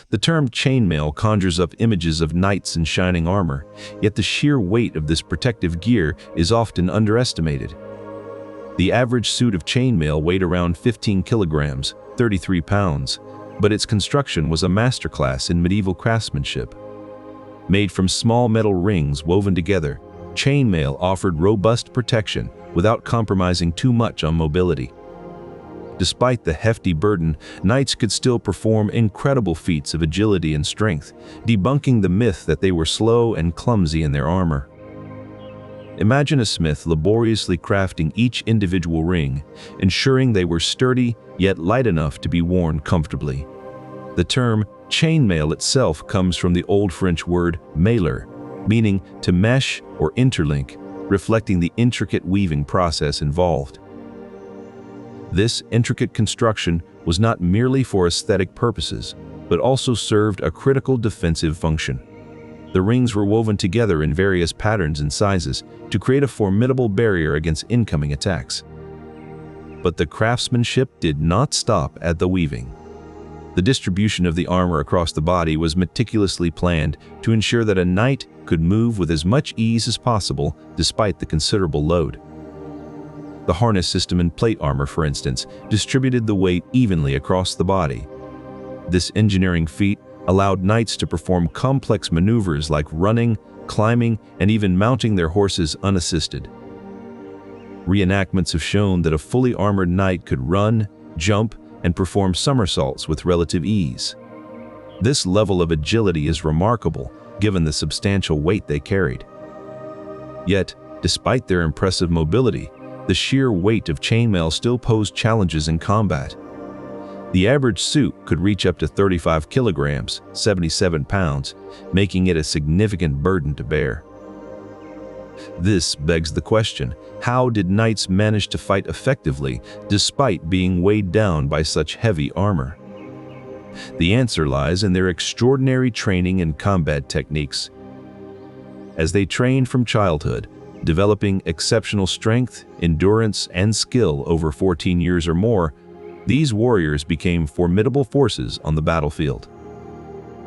The term chainmail conjures up images of knights in shining armor, yet the sheer weight of this protective gear is often underestimated. The average suit of chainmail weighed around 15 kilograms, 33 pounds, but its construction was a masterclass in medieval craftsmanship. Made from small metal rings woven together, chainmail offered robust protection without compromising too much on mobility. Despite the hefty burden, knights could still perform incredible feats of agility and strength, debunking the myth that they were slow and clumsy in their armor. Imagine a smith laboriously crafting each individual ring, ensuring they were sturdy yet light enough to be worn comfortably. The term chainmail itself comes from the Old French word mailer, meaning to mesh or interlink, reflecting the intricate weaving process involved. This intricate construction was not merely for aesthetic purposes, but also served a critical defensive function. The rings were woven together in various patterns and sizes to create a formidable barrier against incoming attacks. But the craftsmanship did not stop at the weaving. The distribution of the armor across the body was meticulously planned to ensure that a knight could move with as much ease as possible despite the considerable load. The harness system in plate armor, for instance, distributed the weight evenly across the body. This engineering feat allowed knights to perform complex maneuvers like running, climbing, and even mounting their horses unassisted. Reenactments have shown that a fully armored knight could run, jump, and perform somersaults with relative ease. This level of agility is remarkable, given the substantial weight they carried. Yet, despite their impressive mobility, the sheer weight of chainmail still posed challenges in combat. The average suit could reach up to 35 kilograms, 77 pounds, making it a significant burden to bear. This begs the question, how did knights manage to fight effectively despite being weighed down by such heavy armor? The answer lies in their extraordinary training and combat techniques. As they trained from childhood, developing exceptional strength, endurance, and skill over 14 years or more, these warriors became formidable forces on the battlefield.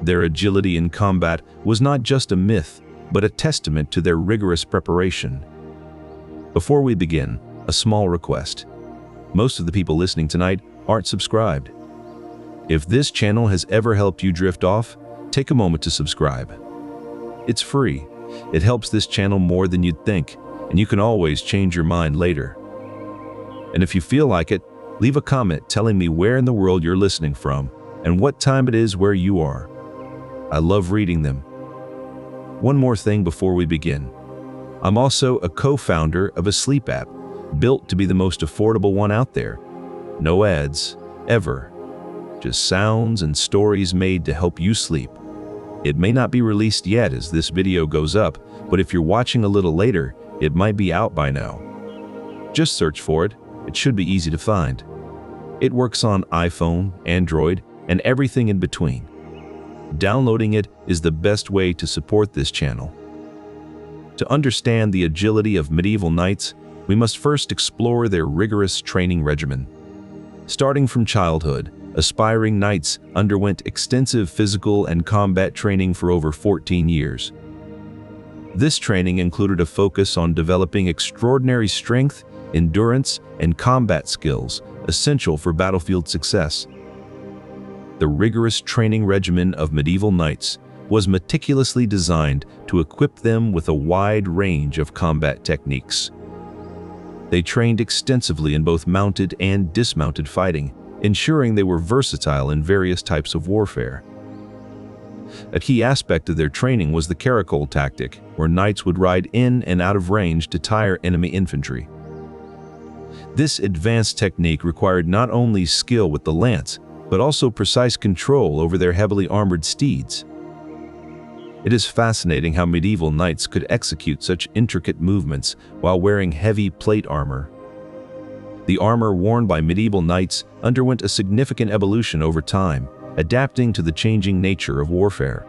Their agility in combat was not just a myth, but a testament to their rigorous preparation. Before we begin, a small request. Most of the people listening tonight aren't subscribed. If this channel has ever helped you drift off, take a moment to subscribe. It's free. It helps this channel more than you'd think, and you can always change your mind later. And if you feel like it, leave a comment telling me where in the world you're listening from and what time it is where you are. I love reading them. One more thing before we begin. I'm also a co-founder of a sleep app, built to be the most affordable one out there. No ads, ever. Just sounds and stories made to help you sleep. It may not be released yet as this video goes up, but if you're watching a little later, it might be out by now. Just search for it. It should be easy to find. It works on iPhone, Android, and everything in between. Downloading it is the best way to support this channel. To understand the agility of medieval knights, we must first explore their rigorous training regimen. Starting from childhood, aspiring knights underwent extensive physical and combat training for over 14 years. This training included a focus on developing extraordinary strength, endurance, and combat skills essential for battlefield success. The rigorous training regimen of medieval knights was meticulously designed to equip them with a wide range of combat techniques. They trained extensively in both mounted and dismounted fighting, ensuring they were versatile in various types of warfare. A key aspect of their training was the caracole tactic, where knights would ride in and out of range to tire enemy infantry. This advanced technique required not only skill with the lance, but also precise control over their heavily armored steeds. It is fascinating how medieval knights could execute such intricate movements while wearing heavy plate armor. The armor worn by medieval knights underwent a significant evolution over time, adapting to the changing nature of warfare.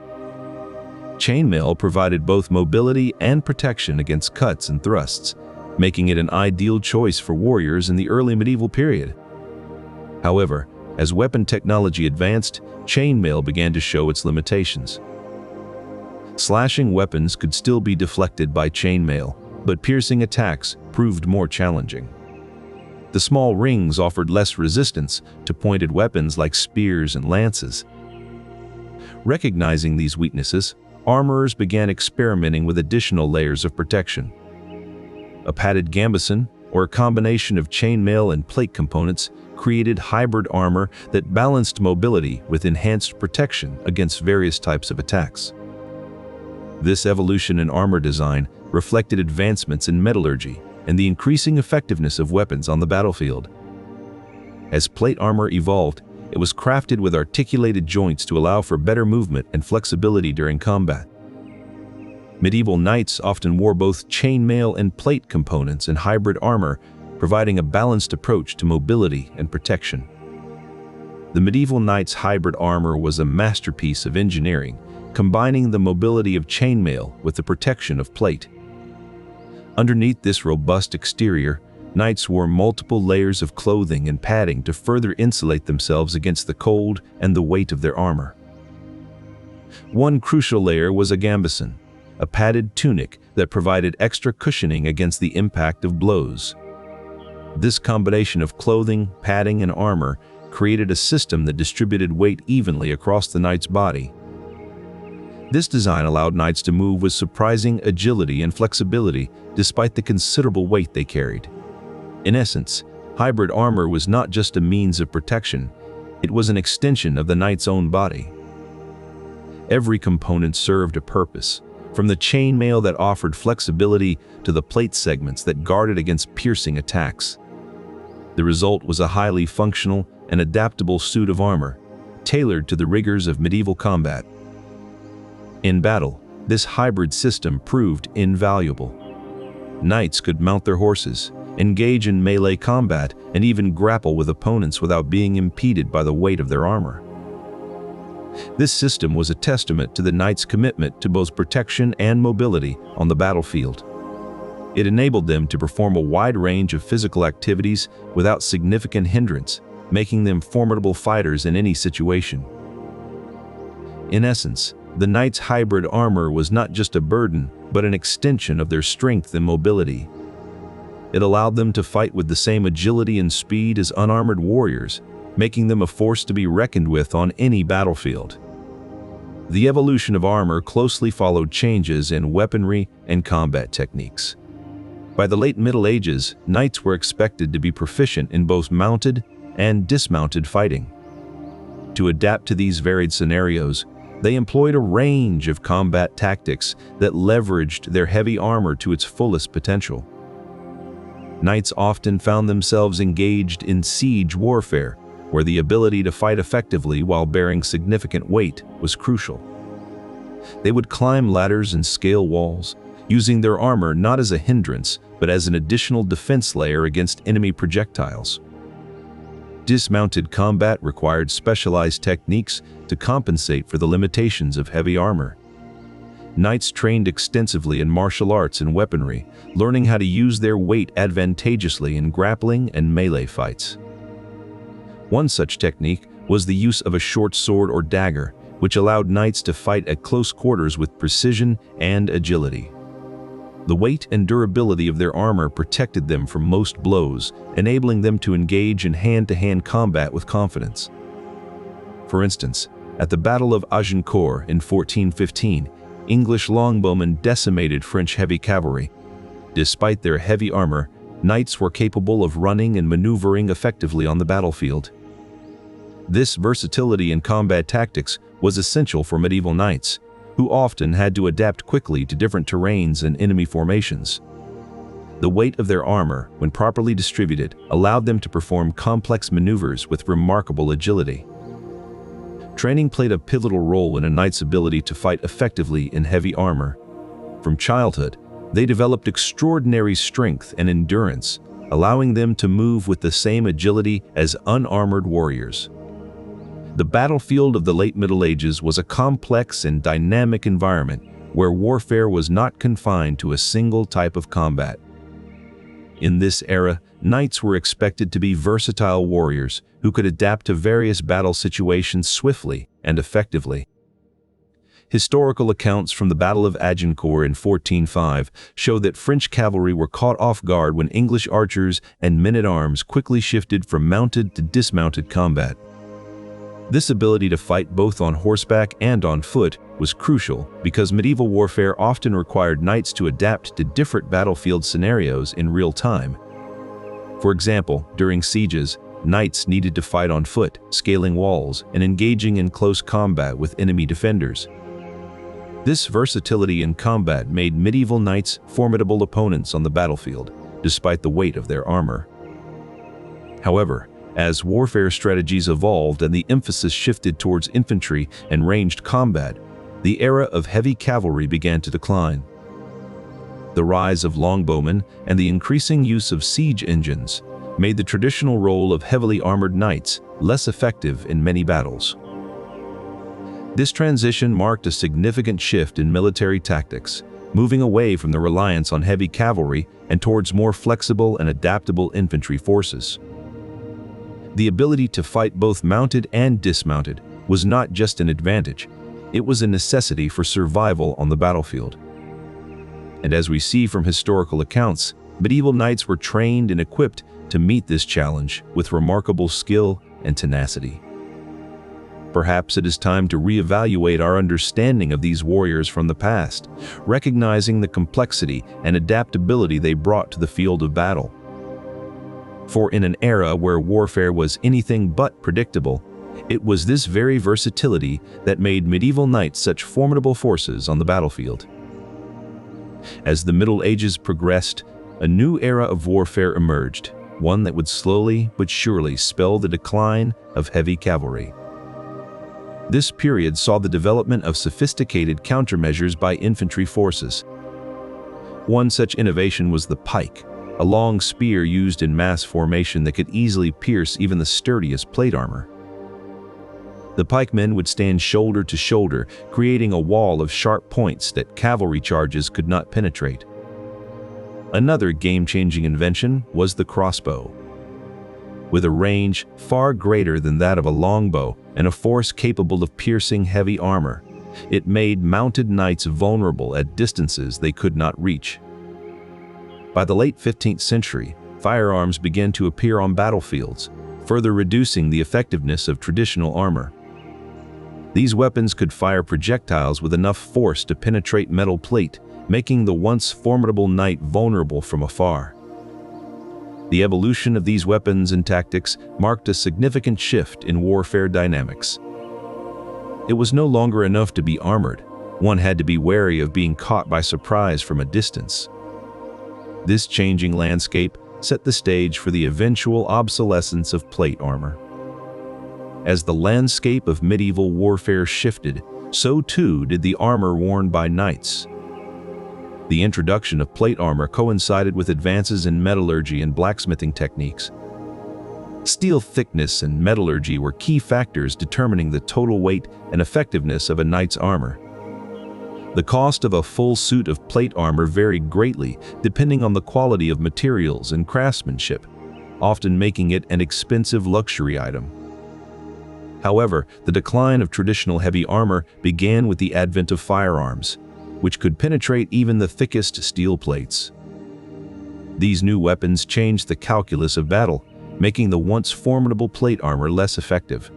Chainmail provided both mobility and protection against cuts and thrusts, making it an ideal choice for warriors in the early medieval period. However, As weapon technology advanced, chainmail began to show its limitations. Slashing weapons could still be deflected by chainmail, but piercing attacks proved more challenging. The small rings offered less resistance to pointed weapons like spears and lances. Recognizing these weaknesses, armorers began experimenting with additional layers of protection. A padded gambeson, or a combination of chainmail and plate components, created hybrid armor that balanced mobility with enhanced protection against various types of attacks. This evolution in armor design reflected advancements in metallurgy and the increasing effectiveness of weapons on the battlefield. As plate armor evolved, it was crafted with articulated joints to allow for better movement and flexibility during combat. Medieval knights often wore both chainmail and plate components in hybrid armor, providing a balanced approach to mobility and protection. The medieval knight's hybrid armor was a masterpiece of engineering, combining the mobility of chainmail with the protection of plate. Underneath this robust exterior, knights wore multiple layers of clothing and padding to further insulate themselves against the cold and the weight of their armor. One crucial layer was a gambeson, a padded tunic that provided extra cushioning against the impact of blows. This combination of clothing, padding, and armor created a system that distributed weight evenly across the knight's body. This design allowed knights to move with surprising agility and flexibility despite the considerable weight they carried. In essence, hybrid armor was not just a means of protection, it was an extension of the knight's own body. Every component served a purpose, from the chainmail that offered flexibility to the plate segments that guarded against piercing attacks. The result was a highly functional and adaptable suit of armor, tailored to the rigors of medieval combat. In battle, this hybrid system proved invaluable. Knights could mount their horses, engage in melee combat, and even grapple with opponents without being impeded by the weight of their armor. This system was a testament to the knight's commitment to both protection and mobility on the battlefield. It enabled them to perform a wide range of physical activities without significant hindrance, making them formidable fighters in any situation. In essence, the knight's hybrid armor was not just a burden, but an extension of their strength and mobility. It allowed them to fight with the same agility and speed as unarmored warriors, making them a force to be reckoned with on any battlefield. The evolution of armor closely followed changes in weaponry and combat techniques. By the late Middle Ages, knights were expected to be proficient in both mounted and dismounted fighting. To adapt to these varied scenarios, they employed a range of combat tactics that leveraged their heavy armor to its fullest potential. Knights often found themselves engaged in siege warfare, where the ability to fight effectively while bearing significant weight was crucial. They would climb ladders and scale walls, using their armor not as a hindrance, but as an additional defense layer against enemy projectiles. Dismounted combat required specialized techniques to compensate for the limitations of heavy armor. Knights trained extensively in martial arts and weaponry, learning how to use their weight advantageously in grappling and melee fights. One such technique was the use of a short sword or dagger, which allowed knights to fight at close quarters with precision and agility. The weight and durability of their armor protected them from most blows, enabling them to engage in hand-to-hand combat with confidence. For instance, at the Battle of Agincourt in 1415, English longbowmen decimated French heavy cavalry. Despite their heavy armor, knights were capable of running and maneuvering effectively on the battlefield. This versatility in combat tactics was essential for medieval knights, who often had to adapt quickly to different terrains and enemy formations. The weight of their armor, when properly distributed, allowed them to perform complex maneuvers with remarkable agility. Training played a pivotal role in a knight's ability to fight effectively in heavy armor. From childhood, they developed extraordinary strength and endurance, allowing them to move with the same agility as unarmored warriors. The battlefield of the late Middle Ages was a complex and dynamic environment where warfare was not confined to a single type of combat. In this era, knights were expected to be versatile warriors who could adapt to various battle situations swiftly and effectively. Historical accounts from the Battle of Agincourt in 1405 show that French cavalry were caught off guard when English archers and men-at-arms quickly shifted from mounted to dismounted combat. This ability to fight both on horseback and on foot was crucial because medieval warfare often required knights to adapt to different battlefield scenarios in real time. For example, during sieges, knights needed to fight on foot, scaling walls, and engaging in close combat with enemy defenders. This versatility in combat made medieval knights formidable opponents on the battlefield, despite the weight of their armor. However, as warfare strategies evolved and the emphasis shifted towards infantry and ranged combat, the era of heavy cavalry began to decline. The rise of longbowmen and the increasing use of siege engines made the traditional role of heavily armored knights less effective in many battles. This transition marked a significant shift in military tactics, moving away from the reliance on heavy cavalry and towards more flexible and adaptable infantry forces. The ability to fight both mounted and dismounted was not just an advantage, it was a necessity for survival on the battlefield. And as we see from historical accounts, medieval knights were trained and equipped to meet this challenge with remarkable skill and tenacity. Perhaps it is time to reevaluate our understanding of these warriors from the past, recognizing the complexity and adaptability they brought to the field of battle. For in an era where warfare was anything but predictable, it was this very versatility that made medieval knights such formidable forces on the battlefield. As the Middle Ages progressed, a new era of warfare emerged, one that would slowly but surely spell the decline of heavy cavalry. This period saw the development of sophisticated countermeasures by infantry forces. One such innovation was the pike, a long spear used in mass formation that could easily pierce even the sturdiest plate armor. The pikemen would stand shoulder to shoulder, creating a wall of sharp points that cavalry charges could not penetrate. Another game-changing invention was the crossbow. With a range far greater than that of a longbow and a force capable of piercing heavy armor, it made mounted knights vulnerable at distances they could not reach. By the late 15th century, firearms began to appear on battlefields, further reducing the effectiveness of traditional armor. These weapons could fire projectiles with enough force to penetrate metal plate, making the once formidable knight vulnerable from afar. The evolution of these weapons and tactics marked a significant shift in warfare dynamics. It was no longer enough to be armored. One had to be wary of being caught by surprise from a distance. This changing landscape set the stage for the eventual obsolescence of plate armor. As the landscape of medieval warfare shifted, so too did the armor worn by knights. The introduction of plate armor coincided with advances in metallurgy and blacksmithing techniques. Steel thickness and metallurgy were key factors determining the total weight and effectiveness of a knight's armor. The cost of a full suit of plate armor varied greatly depending on the quality of materials and craftsmanship, often making it an expensive luxury item. However, the decline of traditional heavy armor began with the advent of firearms, which could penetrate even the thickest steel plates. These new weapons changed the calculus of battle, making the once formidable plate armor less effective.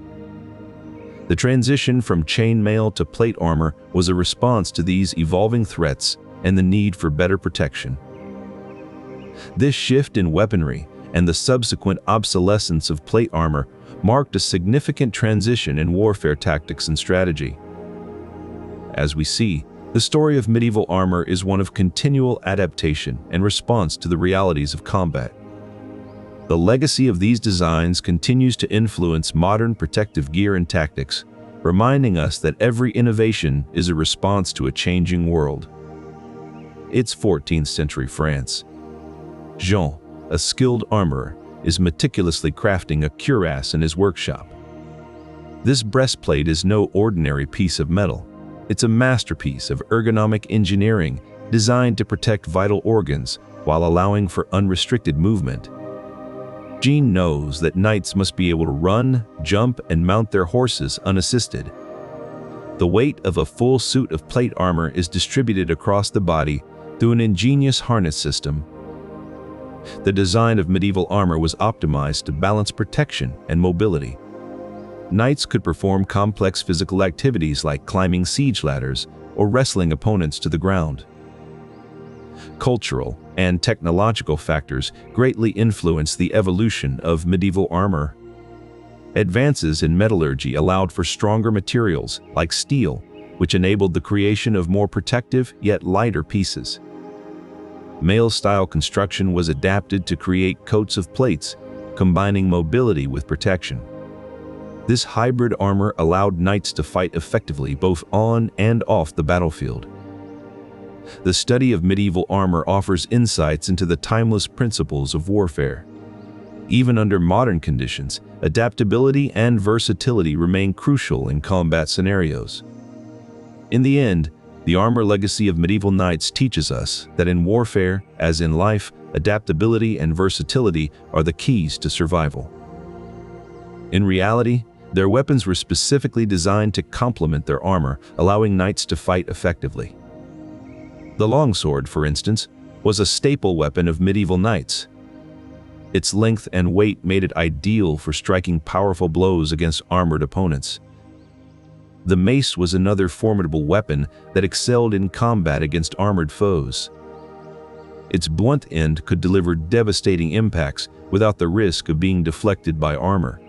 The transition from chainmail to plate armor was a response to these evolving threats and the need for better protection. This shift in weaponry and the subsequent obsolescence of plate armor marked a significant transition in warfare tactics and strategy. As we see, the story of medieval armor is one of continual adaptation and response to the realities of combat. The legacy of these designs continues to influence modern protective gear and tactics, reminding us that every innovation is a response to a changing world. It's 14th century France. Jean, a skilled armorer, is meticulously crafting a cuirass in his workshop. This breastplate is no ordinary piece of metal. It's a masterpiece of ergonomic engineering designed to protect vital organs while allowing for unrestricted movement. Jean knows that knights must be able to run, jump, and mount their horses unassisted. The weight of a full suit of plate armor is distributed across the body through an ingenious harness system. The design of medieval armor was optimized to balance protection and mobility. Knights could perform complex physical activities like climbing siege ladders or wrestling opponents to the ground. Cultural and technological factors greatly influenced the evolution of medieval armor. Advances in metallurgy allowed for stronger materials like steel, which enabled the creation of more protective yet lighter pieces. Mail-style construction was adapted to create coats of plates, combining mobility with protection. This hybrid armor allowed knights to fight effectively both on and off the battlefield. The study of medieval armor offers insights into the timeless principles of warfare. Even under modern conditions, adaptability and versatility remain crucial in combat scenarios. In the end, the armor legacy of medieval knights teaches us that in warfare, as in life, adaptability and versatility are the keys to survival. In reality, their weapons were specifically designed to complement their armor, allowing knights to fight effectively. The longsword, for instance, was a staple weapon of medieval knights. Its length and weight made it ideal for striking powerful blows against armored opponents. The mace was another formidable weapon that excelled in combat against armored foes. Its blunt end could deliver devastating impacts without the risk of being deflected by armor.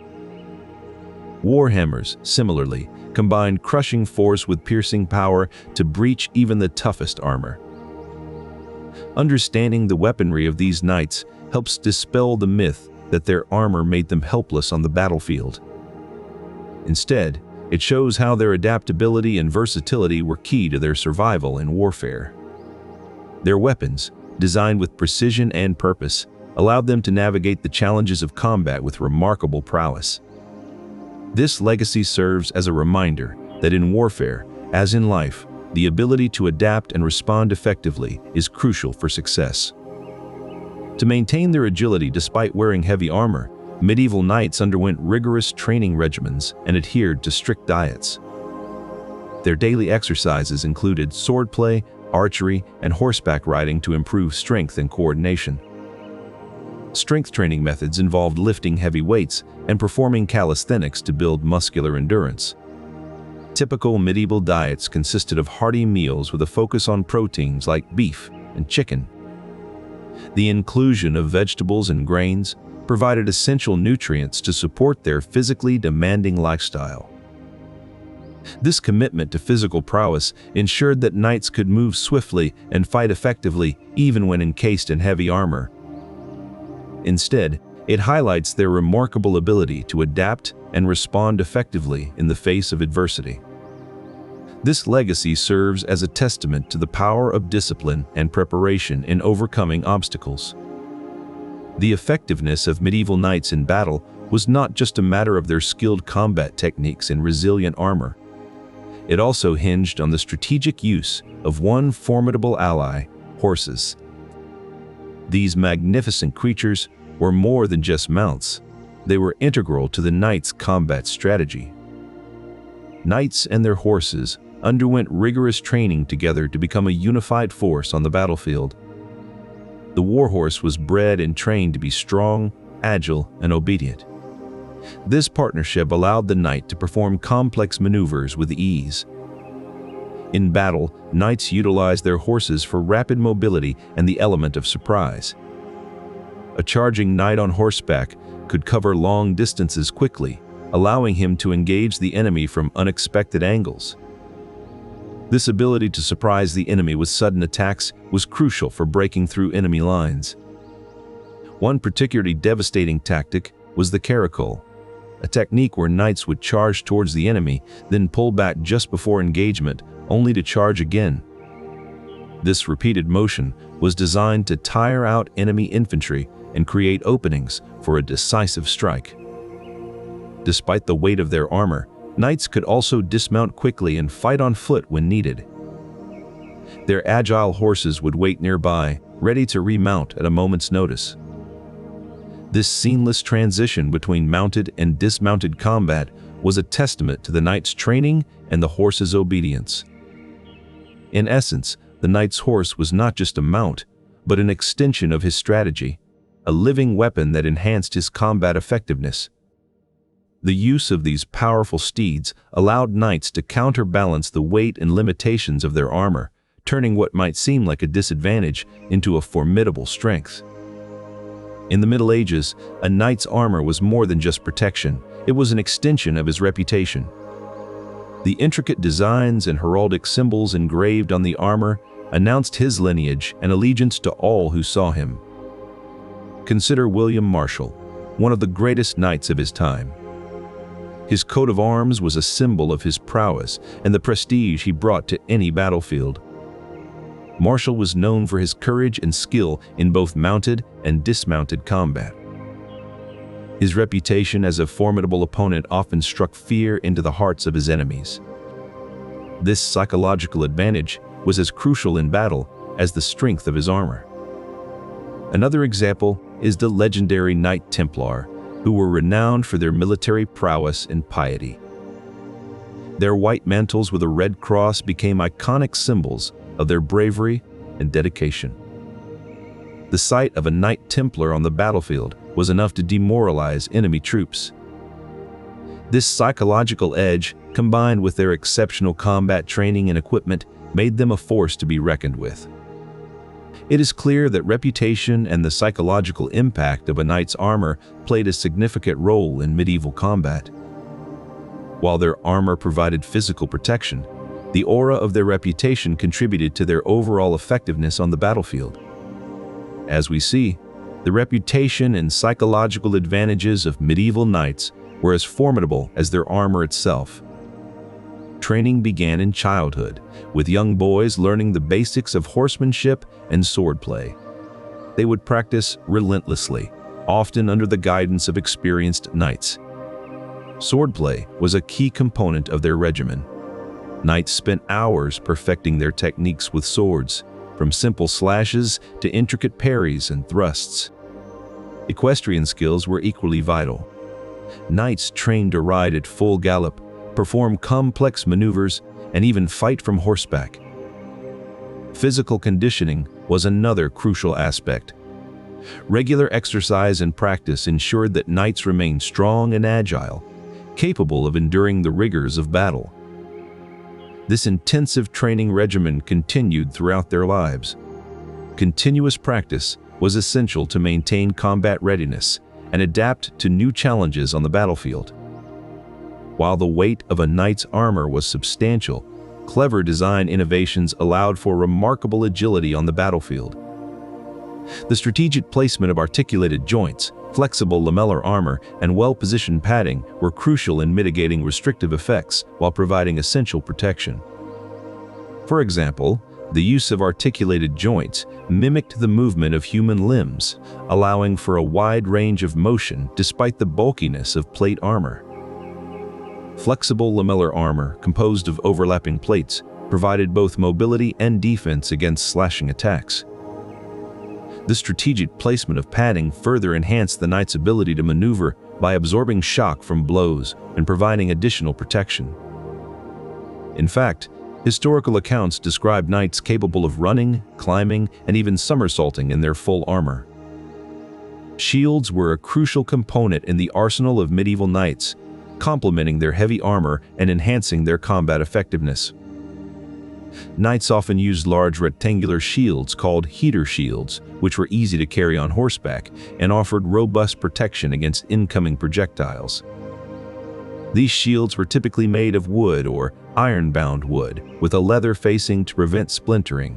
Warhammers, similarly, combined crushing force with piercing power to breach even the toughest armor. Understanding the weaponry of these knights helps dispel the myth that their armor made them helpless on the battlefield. Instead, it shows how their adaptability and versatility were key to their survival in warfare. Their weapons, designed with precision and purpose, allowed them to navigate the challenges of combat with remarkable prowess. This legacy serves as a reminder that in warfare, as in life, the ability to adapt and respond effectively is crucial for success. To maintain their agility despite wearing heavy armor, medieval knights underwent rigorous training regimens and adhered to strict diets. Their daily exercises included swordplay, archery, and horseback riding to improve strength and coordination. Strength training methods involved lifting heavy weights and performing calisthenics to build muscular endurance. Typical medieval diets consisted of hearty meals with a focus on proteins like beef and chicken. The inclusion of vegetables and grains provided essential nutrients to support their physically demanding lifestyle. This commitment to physical prowess ensured that knights could move swiftly and fight effectively even when encased in heavy armor. Instead, it highlights their remarkable ability to adapt and respond effectively in the face of adversity. This legacy serves as a testament to the power of discipline and preparation in overcoming obstacles. The effectiveness of medieval knights in battle was not just a matter of their skilled combat techniques and resilient armor. It also hinged on the strategic use of one formidable ally, horses. These magnificent creatures were more than just mounts. They were integral to the knight's combat strategy. Knights and their horses underwent rigorous training together to become a unified force on the battlefield. The warhorse was bred and trained to be strong, agile, and obedient. This partnership allowed the knight to perform complex maneuvers with ease. In battle, knights utilized their horses for rapid mobility and the element of surprise. A charging knight on horseback could cover long distances quickly, allowing him to engage the enemy from unexpected angles. This ability to surprise the enemy with sudden attacks was crucial for breaking through enemy lines. One particularly devastating tactic was the caracole, a technique where knights would charge towards the enemy, then pull back just before engagement, only to charge again. This repeated motion was designed to tire out enemy infantry and create openings for a decisive strike. Despite the weight of their armor, knights could also dismount quickly and fight on foot when needed. Their agile horses would wait nearby, ready to remount at a moment's notice. This seamless transition between mounted and dismounted combat was a testament to the knight's training and the horse's obedience. In essence, the knight's horse was not just a mount, but an extension of his strategy, a living weapon that enhanced his combat effectiveness. The use of these powerful steeds allowed knights to counterbalance the weight and limitations of their armor, turning what might seem like a disadvantage into a formidable strength. In the Middle Ages, a knight's armor was more than just protection, it was an extension of his reputation. The intricate designs and heraldic symbols engraved on the armor announced his lineage and allegiance to all who saw him. Consider William Marshall, one of the greatest knights of his time. His coat of arms was a symbol of his prowess and the prestige he brought to any battlefield. Marshall was known for his courage and skill in both mounted and dismounted combat. His reputation as a formidable opponent often struck fear into the hearts of his enemies. This psychological advantage was as crucial in battle as the strength of his armor. Another example is the legendary Knight Templar, who were renowned for their military prowess and piety. Their white mantles with a red cross became iconic symbols of their bravery and dedication. The sight of a Knight Templar on the battlefield was enough to demoralize enemy troops. This psychological edge, combined with their exceptional combat training and equipment, made them a force to be reckoned with. It is clear that reputation and the psychological impact of a knight's armor played a significant role in medieval combat. While their armor provided physical protection, the aura of their reputation contributed to their overall effectiveness on the battlefield. As we see, the reputation and psychological advantages of medieval knights were as formidable as their armor itself. Training began in childhood, with young boys learning the basics of horsemanship and swordplay. They would practice relentlessly, often under the guidance of experienced knights. Swordplay was a key component of their regimen. Knights spent hours perfecting their techniques with swords, from simple slashes to intricate parries and thrusts. Equestrian skills were equally vital. Knights trained to ride at full gallop, perform complex maneuvers, and even fight from horseback. Physical conditioning was another crucial aspect. Regular exercise and practice ensured that knights remained strong and agile, capable of enduring the rigors of battle. This intensive training regimen continued throughout their lives. Continuous practice was essential to maintain combat readiness and adapt to new challenges on the battlefield. While the weight of a knight's armor was substantial, clever design innovations allowed for remarkable agility on the battlefield. The strategic placement of articulated joints, flexible lamellar armor, and well-positioned padding were crucial in mitigating restrictive effects while providing essential protection. For example, the use of articulated joints mimicked the movement of human limbs, allowing for a wide range of motion despite the bulkiness of plate armor. Flexible lamellar armor, composed of overlapping plates, provided both mobility and defense against slashing attacks. The strategic placement of padding further enhanced the knight's ability to maneuver by absorbing shock from blows and providing additional protection. In fact, historical accounts describe knights capable of running, climbing, and even somersaulting in their full armor. Shields were a crucial component in the arsenal of medieval knights, complementing their heavy armor and enhancing their combat effectiveness. Knights often used large rectangular shields called heater shields, which were easy to carry on horseback and offered robust protection against incoming projectiles. These shields were typically made of wood or iron-bound wood, with a leather facing to prevent splintering.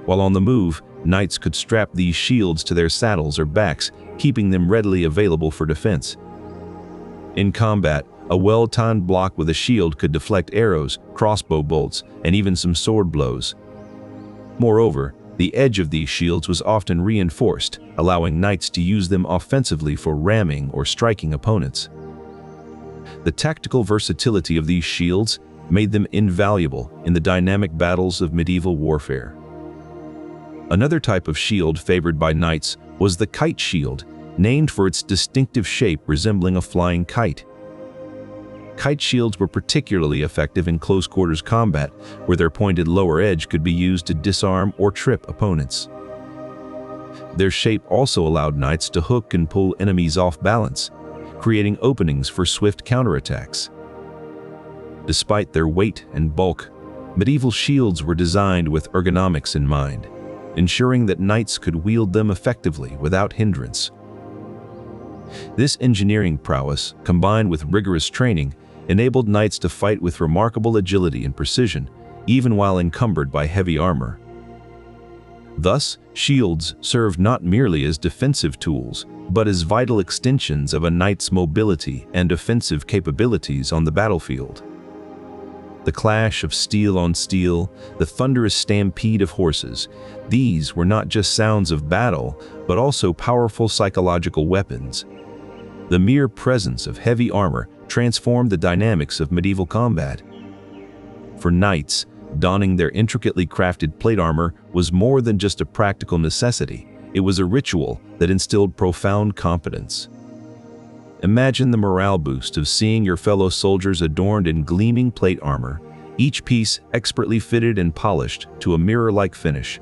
While on the move, knights could strap these shields to their saddles or backs, keeping them readily available for defense. In combat, a well-timed block with a shield could deflect arrows, crossbow bolts, and even some sword blows. Moreover, the edge of these shields was often reinforced, allowing knights to use them offensively for ramming or striking opponents. The tactical versatility of these shields made them invaluable in the dynamic battles of medieval warfare. Another type of shield favored by knights was the kite shield, named for its distinctive shape resembling a flying kite. Kite shields were particularly effective in close-quarters combat, where their pointed lower edge could be used to disarm or trip opponents. Their shape also allowed knights to hook and pull enemies off balance, creating openings for swift counterattacks. Despite their weight and bulk, medieval shields were designed with ergonomics in mind, ensuring that knights could wield them effectively without hindrance. This engineering prowess, combined with rigorous training, enabled knights to fight with remarkable agility and precision, even while encumbered by heavy armor. Thus, shields served not merely as defensive tools, but as vital extensions of a knight's mobility and offensive capabilities on the battlefield. The clash of steel on steel, the thunderous stampede of horses, these were not just sounds of battle, but also powerful psychological weapons. The mere presence of heavy armor transformed the dynamics of medieval combat. For knights, donning their intricately crafted plate armor was more than just a practical necessity. It was a ritual that instilled profound confidence. Imagine the morale boost of seeing your fellow soldiers adorned in gleaming plate armor, each piece expertly fitted and polished to a mirror-like finish.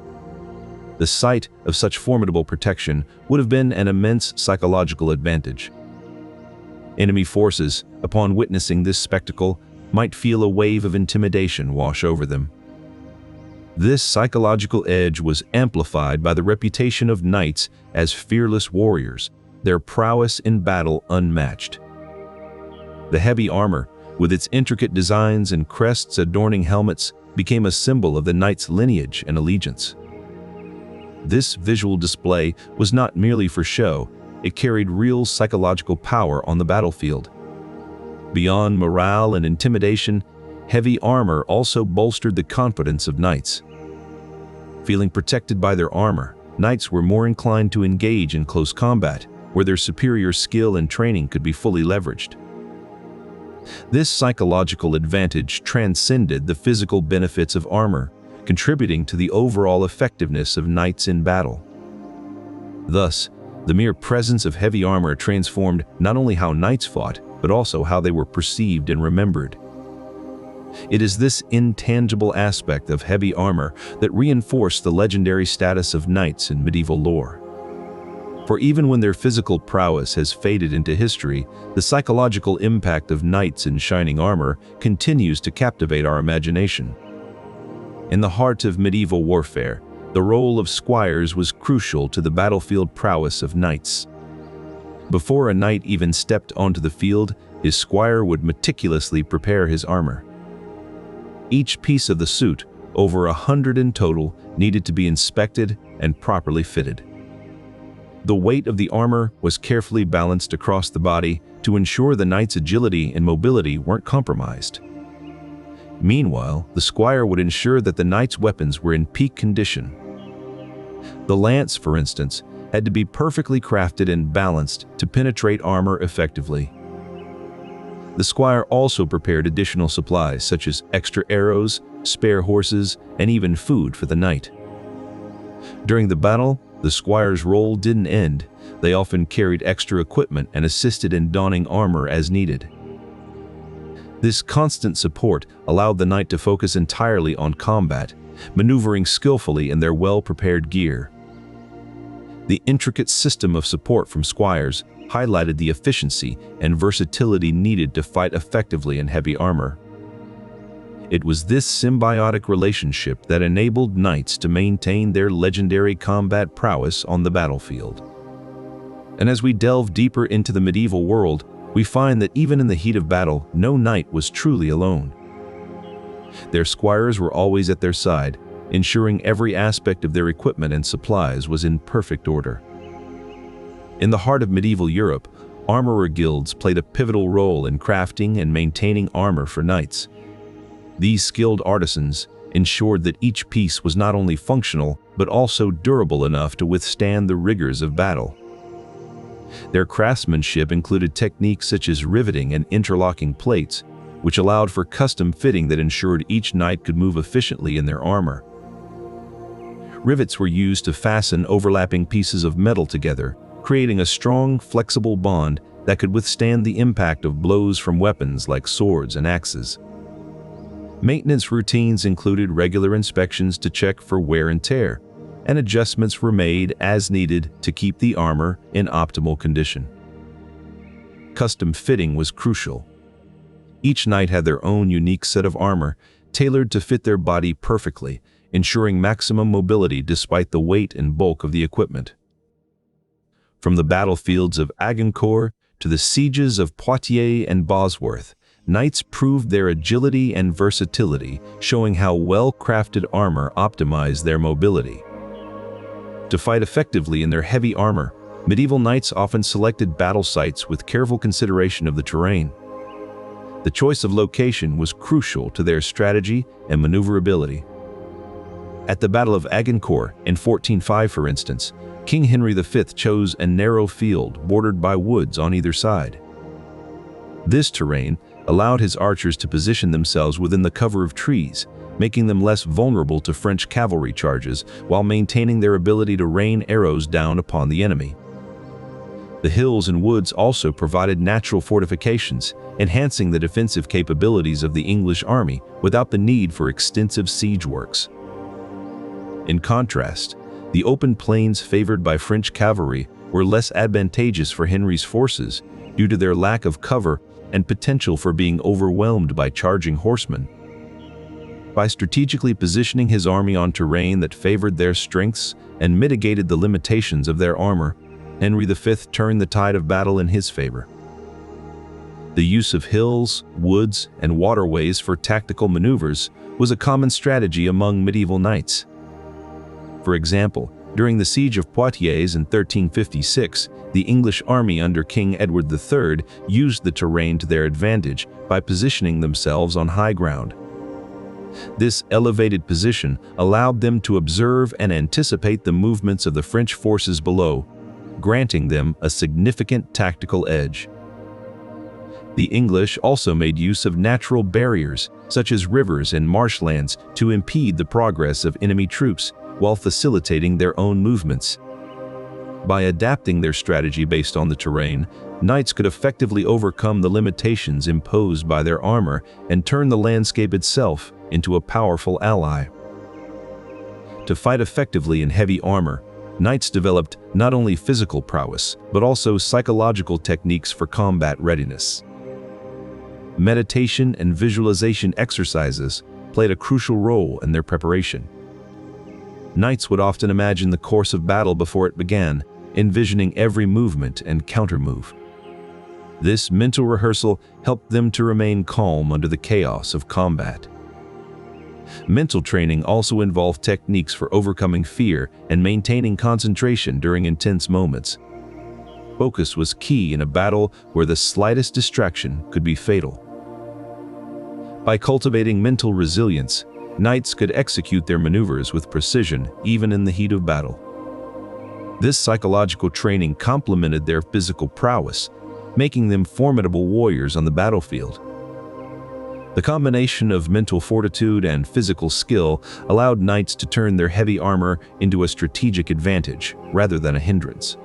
The sight of such formidable protection would have been an immense psychological advantage. Enemy forces, upon witnessing this spectacle, might feel a wave of intimidation wash over them. This psychological edge was amplified by the reputation of knights as fearless warriors, their prowess in battle unmatched. The heavy armor, with its intricate designs and crests adorning helmets, became a symbol of the knight's lineage and allegiance. This visual display was not merely for show, it carried real psychological power on the battlefield. Beyond morale and intimidation, heavy armor also bolstered the confidence of knights. Feeling protected by their armor, knights were more inclined to engage in close combat, where their superior skill and training could be fully leveraged. This psychological advantage transcended the physical benefits of armor, contributing to the overall effectiveness of knights in battle. Thus, the mere presence of heavy armor transformed not only how knights fought, but also how they were perceived and remembered. It is this intangible aspect of heavy armor that reinforced the legendary status of knights in medieval lore. For even when their physical prowess has faded into history, the psychological impact of knights in shining armor continues to captivate our imagination. In the heart of medieval warfare, the role of squires was crucial to the battlefield prowess of knights. Before a knight even stepped onto the field, his squire would meticulously prepare his armor. Each piece of the suit, over 100 in total, needed to be inspected and properly fitted. The weight of the armor was carefully balanced across the body to ensure the knight's agility and mobility weren't compromised. Meanwhile, the squire would ensure that the knight's weapons were in peak condition. The lance, for instance, had to be perfectly crafted and balanced to penetrate armor effectively. The squire also prepared additional supplies such as extra arrows, spare horses, and even food for the knight. During the battle, the squire's role didn't end. They often carried extra equipment and assisted in donning armor as needed. This constant support allowed the knight to focus entirely on combat, maneuvering skillfully in their well-prepared gear. The intricate system of support from squires highlighted the efficiency and versatility needed to fight effectively in heavy armor. It was this symbiotic relationship that enabled knights to maintain their legendary combat prowess on the battlefield. And as we delve deeper into the medieval world, we find that even in the heat of battle, no knight was truly alone. Their squires were always at their side, ensuring every aspect of their equipment and supplies was in perfect order. In the heart of medieval Europe, armorer guilds played a pivotal role in crafting and maintaining armor for knights. These skilled artisans ensured that each piece was not only functional, but also durable enough to withstand the rigors of battle. Their craftsmanship included techniques such as riveting and interlocking plates, which allowed for custom fitting that ensured each knight could move efficiently in their armor. Rivets were used to fasten overlapping pieces of metal together, creating a strong, flexible bond that could withstand the impact of blows from weapons like swords and axes. Maintenance routines included regular inspections to check for wear and tear, and adjustments were made as needed to keep the armor in optimal condition. Custom fitting was crucial. Each knight had their own unique set of armor, tailored to fit their body perfectly, ensuring maximum mobility despite the weight and bulk of the equipment. From the battlefields of Agincourt to the sieges of Poitiers and Bosworth, knights proved their agility and versatility, showing how well-crafted armor optimized their mobility. To fight effectively in their heavy armor, medieval knights often selected battle sites with careful consideration of the terrain. The choice of location was crucial to their strategy and maneuverability. At the Battle of Agincourt in 1405, for instance, King Henry V chose a narrow field bordered by woods on either side. This terrain allowed his archers to position themselves within the cover of trees, making them less vulnerable to French cavalry charges while maintaining their ability to rain arrows down upon the enemy. The hills and woods also provided natural fortifications, enhancing the defensive capabilities of the English army without the need for extensive siege works. In contrast, the open plains favored by French cavalry were less advantageous for Henry's forces due to their lack of cover and potential for being overwhelmed by charging horsemen. By strategically positioning his army on terrain that favored their strengths and mitigated the limitations of their armor, Henry V turned the tide of battle in his favor. The use of hills, woods, and waterways for tactical maneuvers was a common strategy among medieval knights. For example, during the Siege of Poitiers in 1356, the English army under King Edward III used the terrain to their advantage by positioning themselves on high ground. This elevated position allowed them to observe and anticipate the movements of the French forces below, granting them a significant tactical edge. The English also made use of natural barriers, such as rivers and marshlands, to impede the progress of enemy troops while facilitating their own movements. By adapting their strategy based on the terrain, knights could effectively overcome the limitations imposed by their armor and turn the landscape itself into a powerful ally. To fight effectively in heavy armor, knights developed not only physical prowess, but also psychological techniques for combat readiness. Meditation and visualization exercises played a crucial role in their preparation. Knights would often imagine the course of battle before it began, envisioning every movement and countermove. This mental rehearsal helped them to remain calm under the chaos of combat. Mental training also involved techniques for overcoming fear and maintaining concentration during intense moments. Focus was key in a battle where the slightest distraction could be fatal. By cultivating mental resilience, knights could execute their maneuvers with precision even in the heat of battle. This psychological training complemented their physical prowess, making them formidable warriors on the battlefield. The combination of mental fortitude and physical skill allowed knights to turn their heavy armor into a strategic advantage rather than a hindrance.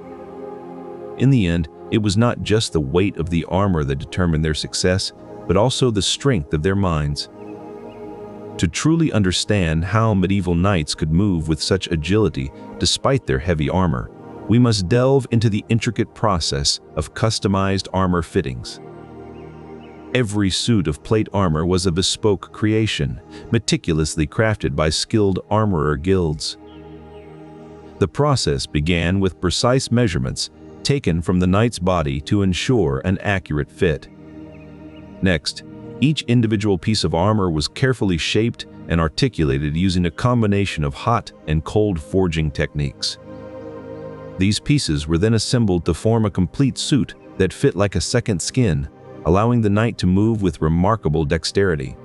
In the end, it was not just the weight of the armor that determined their success, but also the strength of their minds. To truly understand how medieval knights could move with such agility despite their heavy armor, we must delve into the intricate process of customized armor fittings. Every suit of plate armor was a bespoke creation, meticulously crafted by skilled armorer guilds. The process began with precise measurements taken from the knight's body to ensure an accurate fit. Next, each individual piece of armor was carefully shaped and articulated using a combination of hot and cold forging techniques. These pieces were then assembled to form a complete suit that fit like a second skin, allowing the knight to move with remarkable dexterity.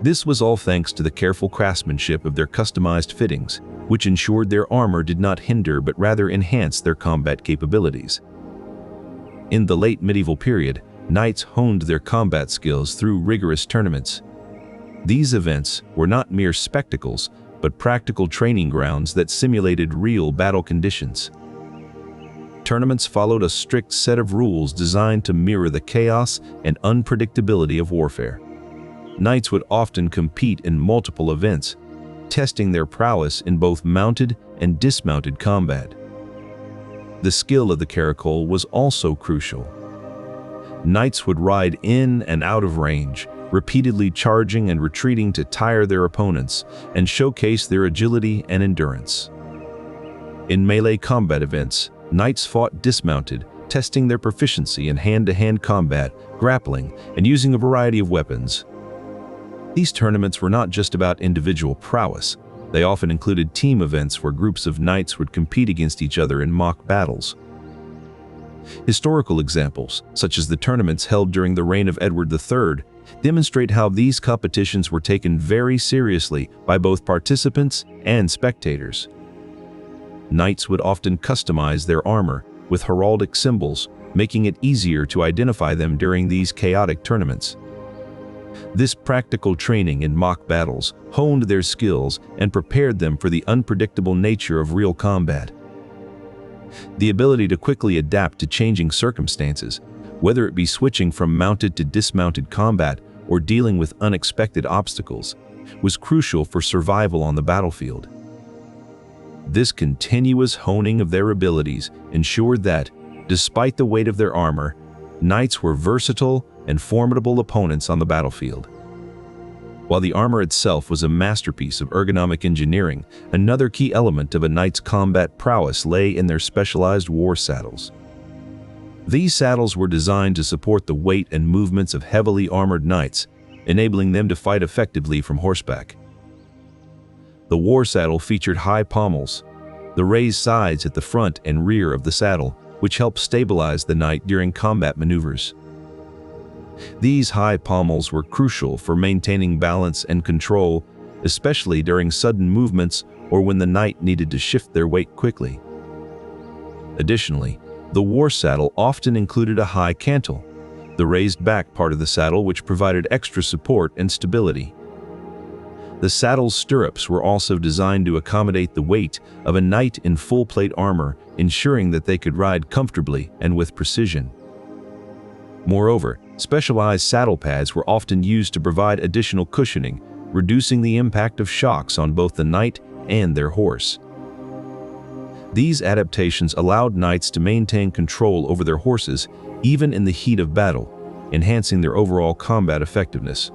This was all thanks to the careful craftsmanship of their customized fittings, which ensured their armor did not hinder but rather enhanced their combat capabilities. In the late medieval period, knights honed their combat skills through rigorous tournaments. These events were not mere spectacles, but practical training grounds that simulated real battle conditions. Tournaments followed a strict set of rules designed to mirror the chaos and unpredictability of warfare. Knights would often compete in multiple events, testing their prowess in both mounted and dismounted combat. The skill of the caracole was also crucial. Knights would ride in and out of range, repeatedly charging and retreating to tire their opponents and showcase their agility and endurance. In melee combat events, knights fought dismounted, testing their proficiency in hand-to-hand combat, grappling, and using a variety of weapons. These tournaments were not just about individual prowess. They often included team events where groups of knights would compete against each other in mock battles. Historical examples, such as the tournaments held during the reign of Edward III, demonstrate how these competitions were taken very seriously by both participants and spectators. Knights would often customize their armor with heraldic symbols, making it easier to identify them during these chaotic tournaments. This practical training in mock battles honed their skills and prepared them for the unpredictable nature of real combat. The ability to quickly adapt to changing circumstances, whether it be switching from mounted to dismounted combat or dealing with unexpected obstacles, was crucial for survival on the battlefield. This continuous honing of their abilities ensured that, despite the weight of their armor, knights were versatile and formidable opponents on the battlefield. While the armor itself was a masterpiece of ergonomic engineering, another key element of a knight's combat prowess lay in their specialized war saddles. These saddles were designed to support the weight and movements of heavily armored knights, enabling them to fight effectively from horseback. The war saddle featured high pommels, the raised sides at the front and rear of the saddle, which helped stabilize the knight during combat maneuvers. These high pommels were crucial for maintaining balance and control, especially during sudden movements or when the knight needed to shift their weight quickly. Additionally, the war saddle often included a high cantle, the raised back part of the saddle which provided extra support and stability. The saddle's stirrups were also designed to accommodate the weight of a knight in full-plate armor, ensuring that they could ride comfortably and with precision. Moreover, specialized saddle pads were often used to provide additional cushioning, reducing the impact of shocks on both the knight and their horse. These adaptations allowed knights to maintain control over their horses even in the heat of battle, enhancing their overall combat effectiveness.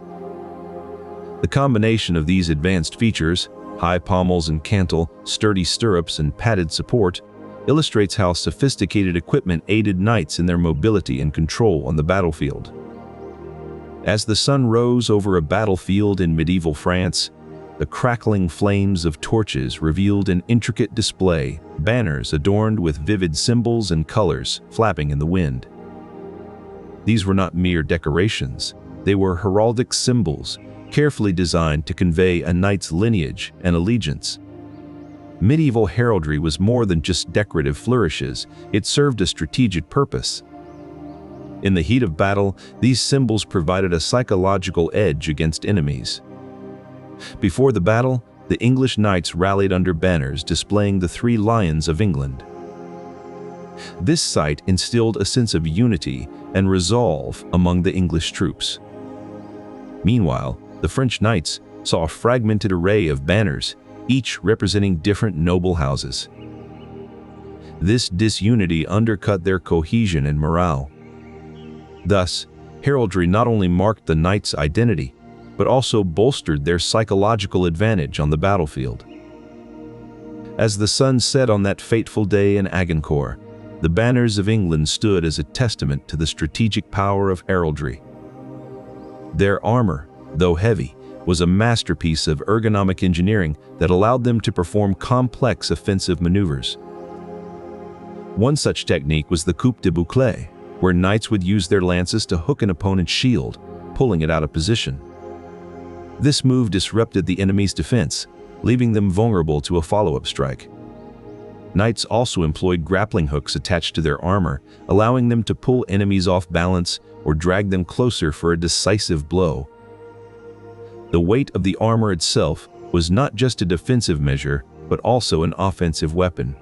The combination of these advanced features, high pommels and cantle, sturdy stirrups, and padded support, illustrates how sophisticated equipment aided knights in their mobility and control on the battlefield. As the sun rose over a battlefield in medieval France, the crackling flames of torches revealed an intricate display, banners adorned with vivid symbols and colors flapping in the wind. These were not mere decorations, they were heraldic symbols, carefully designed to convey a knight's lineage and allegiance. Medieval heraldry was more than just decorative flourishes, it served a strategic purpose. In the heat of battle, these symbols provided a psychological edge against enemies. Before the battle, the English knights rallied under banners displaying the 3 lions of England. This sight instilled a sense of unity and resolve among the English troops. Meanwhile, the French knights saw a fragmented array of banners, each representing different noble houses. This disunity undercut their cohesion and morale. Thus, heraldry not only marked the knight's identity, but also bolstered their psychological advantage on the battlefield. As the sun set on that fateful day in Agincourt, the banners of England stood as a testament to the strategic power of heraldry. Their armor, though heavy, was a masterpiece of ergonomic engineering that allowed them to perform complex offensive maneuvers. One such technique was the coup de bouclier, where knights would use their lances to hook an opponent's shield, pulling it out of position. This move disrupted the enemy's defense, leaving them vulnerable to a follow-up strike. Knights also employed grappling hooks attached to their armor, allowing them to pull enemies off balance or drag them closer for a decisive blow. The weight of the armor itself was not just a defensive measure, but also an offensive weapon.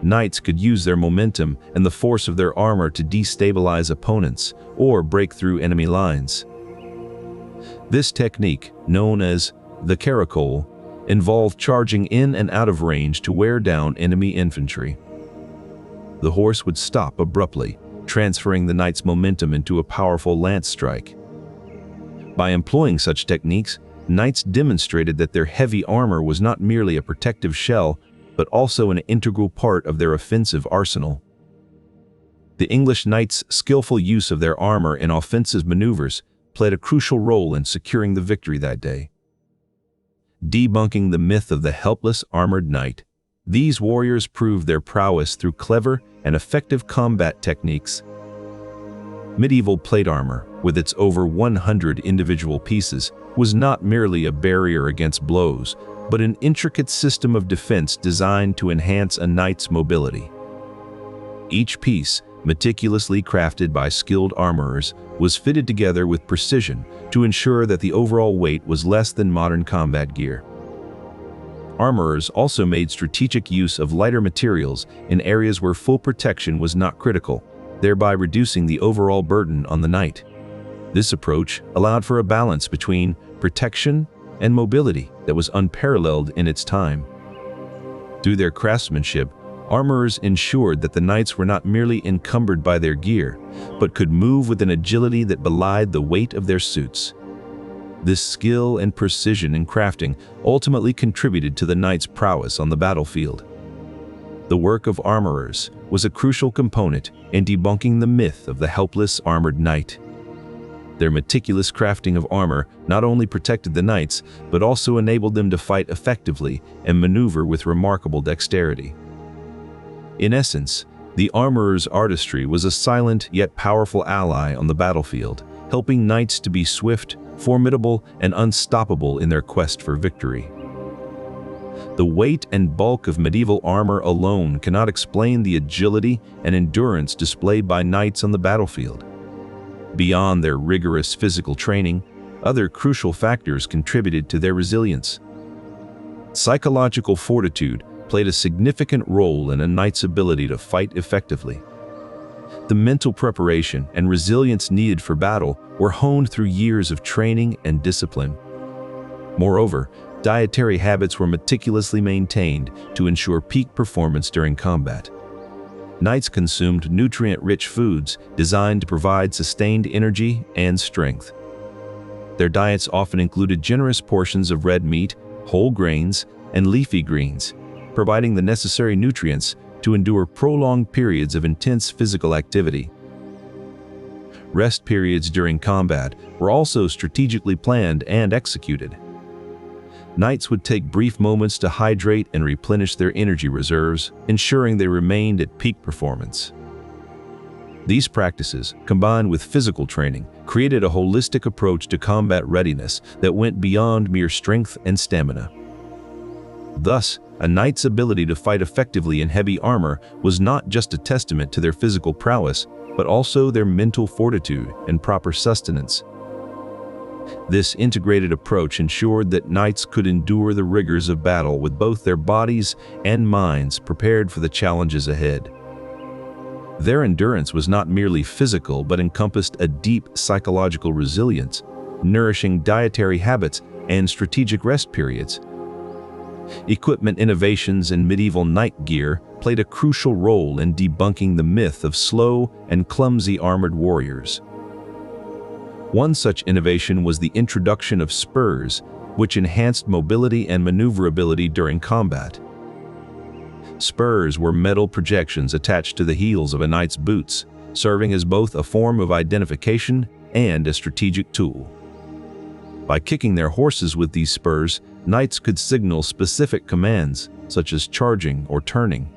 Knights could use their momentum and the force of their armor to destabilize opponents or break through enemy lines. This technique, known as the caracole, involved charging in and out of range to wear down enemy infantry. The horse would stop abruptly, transferring the knight's momentum into a powerful lance strike. By employing such techniques, knights demonstrated that their heavy armor was not merely a protective shell, but also an integral part of their offensive arsenal. The English knights' skillful use of their armor in offensive maneuvers played a crucial role in securing the victory that day. Debunking the myth of the helpless armored knight, these warriors proved their prowess through clever and effective combat techniques. Medieval plate armor, with its over 100 individual pieces, was not merely a barrier against blows, but an intricate system of defense designed to enhance a knight's mobility. Each piece, meticulously crafted by skilled armorers, was fitted together with precision to ensure that the overall weight was less than modern combat gear. Armorers also made strategic use of lighter materials in areas where full protection was not critical, thereby reducing the overall burden on the knight. This approach allowed for a balance between protection and mobility that was unparalleled in its time. Through their craftsmanship, armorers ensured that the knights were not merely encumbered by their gear, but could move with an agility that belied the weight of their suits. This skill and precision in crafting ultimately contributed to the knight's prowess on the battlefield. The work of armorers was a crucial component in debunking the myth of the helpless armored knight. Their meticulous crafting of armor not only protected the knights, but also enabled them to fight effectively and maneuver with remarkable dexterity. In essence, the armorer's artistry was a silent yet powerful ally on the battlefield, helping knights to be swift, formidable, and unstoppable in their quest for victory. The weight and bulk of medieval armor alone cannot explain the agility and endurance displayed by knights on the battlefield. Beyond their rigorous physical training, other crucial factors contributed to their resilience. Psychological fortitude played a significant role in a knight's ability to fight effectively. The mental preparation and resilience needed for battle were honed through years of training and discipline. Moreover, dietary habits were meticulously maintained to ensure peak performance during combat. Knights consumed nutrient-rich foods designed to provide sustained energy and strength. Their diets often included generous portions of red meat, whole grains, and leafy greens, providing the necessary nutrients to endure prolonged periods of intense physical activity. Rest periods during combat were also strategically planned and executed. Knights would take brief moments to hydrate and replenish their energy reserves, ensuring they remained at peak performance. These practices, combined with physical training, created a holistic approach to combat readiness that went beyond mere strength and stamina. Thus, a knight's ability to fight effectively in heavy armor was not just a testament to their physical prowess, but also their mental fortitude and proper sustenance. This integrated approach ensured that knights could endure the rigors of battle with both their bodies and minds prepared for the challenges ahead. Their endurance was not merely physical but encompassed a deep psychological resilience, nourishing dietary habits and strategic rest periods. Equipment innovations in medieval knight gear played a crucial role in debunking the myth of slow and clumsy armored warriors. One such innovation was the introduction of spurs, which enhanced mobility and maneuverability during combat. Spurs were metal projections attached to the heels of a knight's boots, serving as both a form of identification and a strategic tool. By kicking their horses with these spurs, knights could signal specific commands, such as charging or turning.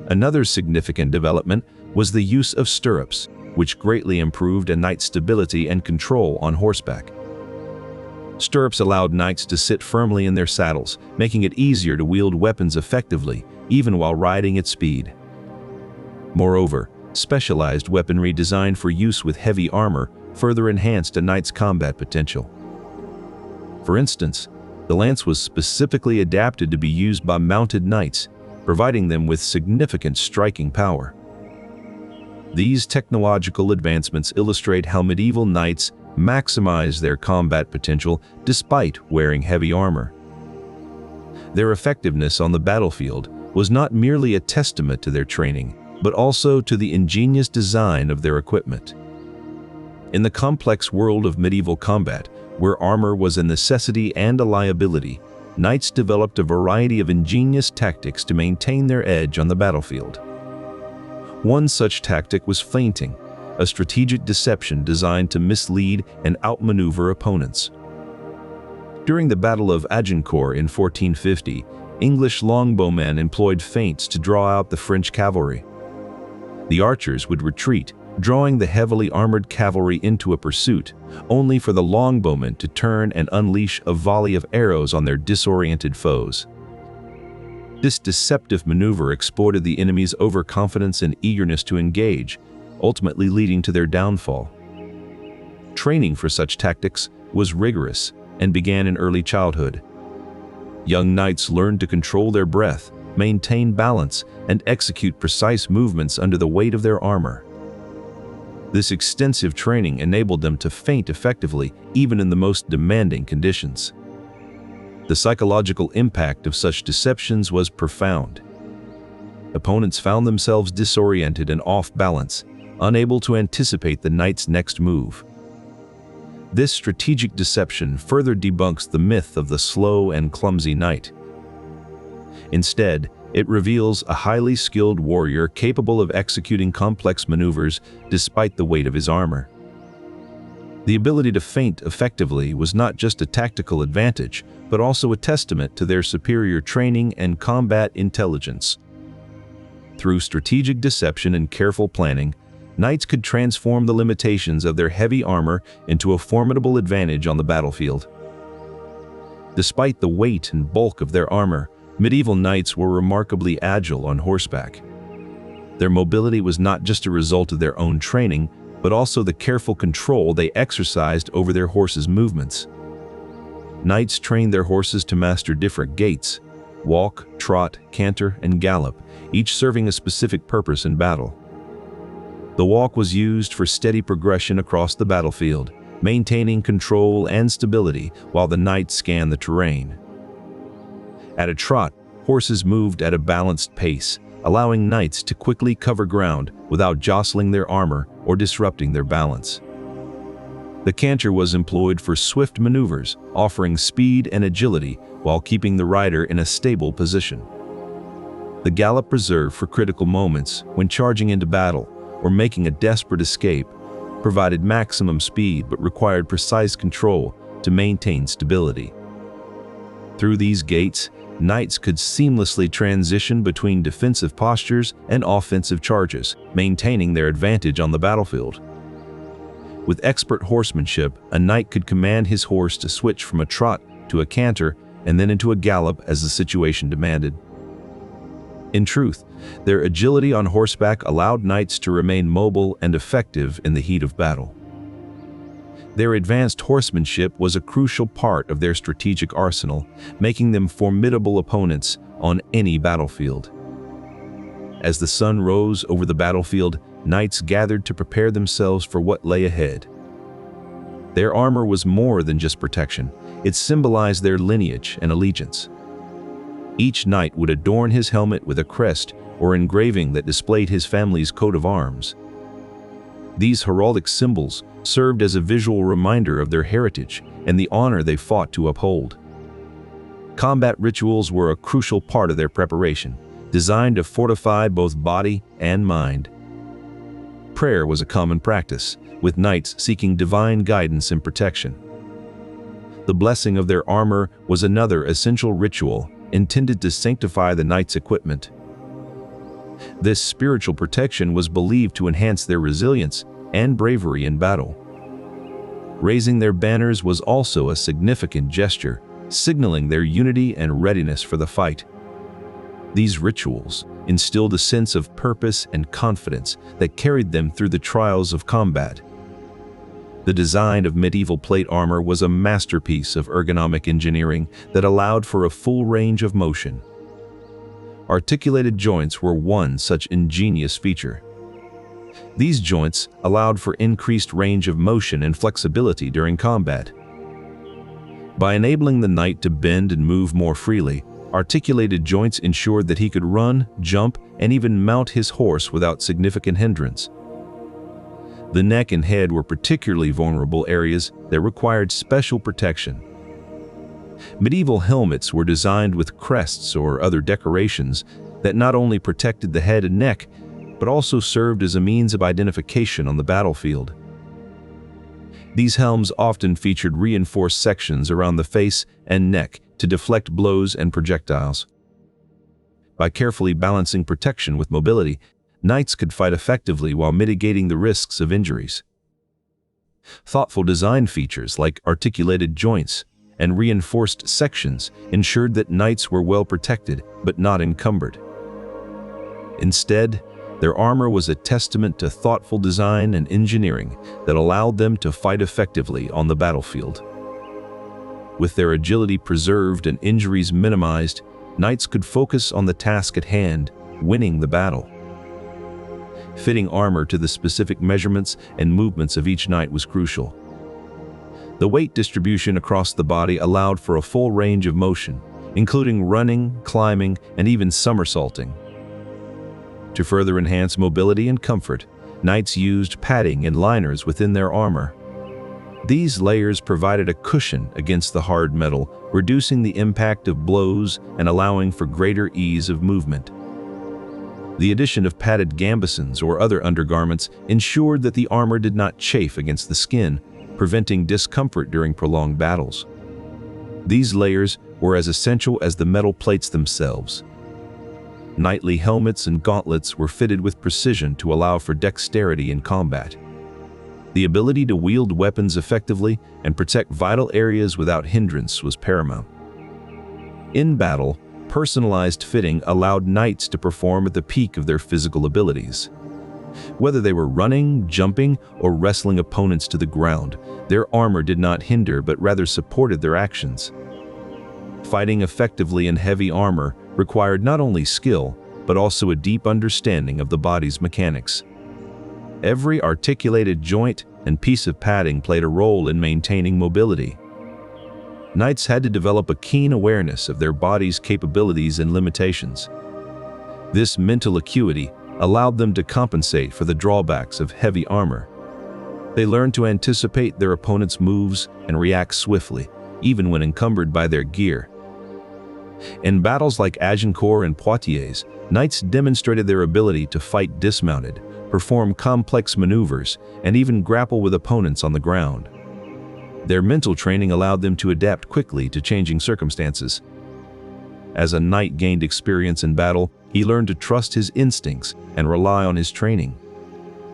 Another significant development was the use of stirrups, which greatly improved a knight's stability and control on horseback. Stirrups allowed knights to sit firmly in their saddles, making it easier to wield weapons effectively, even while riding at speed. Moreover, specialized weaponry designed for use with heavy armor further enhanced a knight's combat potential. For instance, the lance was specifically adapted to be used by mounted knights, providing them with significant striking power. These technological advancements illustrate how medieval knights maximize their combat potential despite wearing heavy armor. Their effectiveness on the battlefield was not merely a testament to their training, but also to the ingenious design of their equipment. In the complex world of medieval combat, where armor was a necessity and a liability, knights developed a variety of ingenious tactics to maintain their edge on the battlefield. One such tactic was feinting, a strategic deception designed to mislead and outmaneuver opponents. During the Battle of Agincourt in 1450, English longbowmen employed feints to draw out the French cavalry. The archers would retreat, drawing the heavily armored cavalry into a pursuit, only for the longbowmen to turn and unleash a volley of arrows on their disoriented foes. This deceptive maneuver exploited the enemy's overconfidence and eagerness to engage, ultimately leading to their downfall. Training for such tactics was rigorous and began in early childhood. Young knights learned to control their breath, maintain balance, and execute precise movements under the weight of their armor. This extensive training enabled them to feint effectively even in the most demanding conditions. The psychological impact of such deceptions was profound. Opponents found themselves disoriented and off balance, unable to anticipate the knight's next move. This strategic deception further debunks the myth of the slow and clumsy knight. Instead, it reveals a highly skilled warrior capable of executing complex maneuvers despite the weight of his armor. The ability to feint effectively was not just a tactical advantage, but also a testament to their superior training and combat intelligence. Through strategic deception and careful planning, knights could transform the limitations of their heavy armor into a formidable advantage on the battlefield. Despite the weight and bulk of their armor, medieval knights were remarkably agile on horseback. Their mobility was not just a result of their own training, but also the careful control they exercised over their horses' movements. Knights trained their horses to master different gaits: walk, trot, canter, and gallop, each serving a specific purpose in battle. The walk was used for steady progression across the battlefield, maintaining control and stability while the knight scanned the terrain. At a trot, horses moved at a balanced pace, allowing knights to quickly cover ground without jostling their armor or disrupting their balance. The canter was employed for swift maneuvers, offering speed and agility while keeping the rider in a stable position. The gallop reserved for critical moments when charging into battle or making a desperate escape, provided maximum speed but required precise control to maintain stability. Through these gaits, knights could seamlessly transition between defensive postures and offensive charges, maintaining their advantage on the battlefield. With expert horsemanship, a knight could command his horse to switch from a trot to a canter and then into a gallop as the situation demanded. In truth, their agility on horseback allowed knights to remain mobile and effective in the heat of battle. Their advanced horsemanship was a crucial part of their strategic arsenal, making them formidable opponents on any battlefield. As the sun rose over the battlefield, knights gathered to prepare themselves for what lay ahead. Their armor was more than just protection. It symbolized their lineage and allegiance. Each knight would adorn his helmet with a crest or engraving that displayed his family's coat of arms. These heraldic symbols served as a visual reminder of their heritage and the honor they fought to uphold. Combat rituals were a crucial part of their preparation, designed to fortify both body and mind. Prayer was a common practice, with knights seeking divine guidance and protection. The blessing of their armor was another essential ritual intended to sanctify the knight's equipment. This spiritual protection was believed to enhance their resilience and bravery in battle. Raising their banners was also a significant gesture, signaling their unity and readiness for the fight. These rituals instilled a sense of purpose and confidence that carried them through the trials of combat. The design of medieval plate armor was a masterpiece of ergonomic engineering that allowed for a full range of motion. Articulated joints were one such ingenious feature. These joints allowed for increased range of motion and flexibility during combat. By enabling the knight to bend and move more freely, articulated joints ensured that he could run, jump, and even mount his horse without significant hindrance. The neck and head were particularly vulnerable areas that required special protection. Medieval helmets were designed with crests or other decorations that not only protected the head and neck, but also served as a means of identification on the battlefield. These helms often featured reinforced sections around the face and neck to deflect blows and projectiles. By carefully balancing protection with mobility, knights could fight effectively while mitigating the risks of injuries. Thoughtful design features like articulated joints and reinforced sections ensured that knights were well protected but not encumbered. Instead, their armor was a testament to thoughtful design and engineering that allowed them to fight effectively on the battlefield. With their agility preserved and injuries minimized, knights could focus on the task at hand, winning the battle. Fitting armor to the specific measurements and movements of each knight was crucial. The weight distribution across the body allowed for a full range of motion, including running, climbing, and even somersaulting. To further enhance mobility and comfort, knights used padding and liners within their armor. These layers provided a cushion against the hard metal, reducing the impact of blows and allowing for greater ease of movement. The addition of padded gambesons or other undergarments ensured that the armor did not chafe against the skin, preventing discomfort during prolonged battles. These layers were as essential as the metal plates themselves. Knightly helmets and gauntlets were fitted with precision to allow for dexterity in combat. The ability to wield weapons effectively and protect vital areas without hindrance was paramount. In battle, personalized fitting allowed knights to perform at the peak of their physical abilities. Whether they were running, jumping, or wrestling opponents to the ground, their armor did not hinder but rather supported their actions. Fighting effectively in heavy armor required not only skill, but also a deep understanding of the body's mechanics. Every articulated joint and piece of padding played a role in maintaining mobility. Knights had to develop a keen awareness of their body's capabilities and limitations. This mental acuity allowed them to compensate for the drawbacks of heavy armor. They learned to anticipate their opponent's moves and react swiftly, even when encumbered by their gear. In battles like Agincourt and Poitiers, knights demonstrated their ability to fight dismounted, perform complex maneuvers, and even grapple with opponents on the ground. Their mental training allowed them to adapt quickly to changing circumstances. As a knight gained experience in battle, he learned to trust his instincts and rely on his training.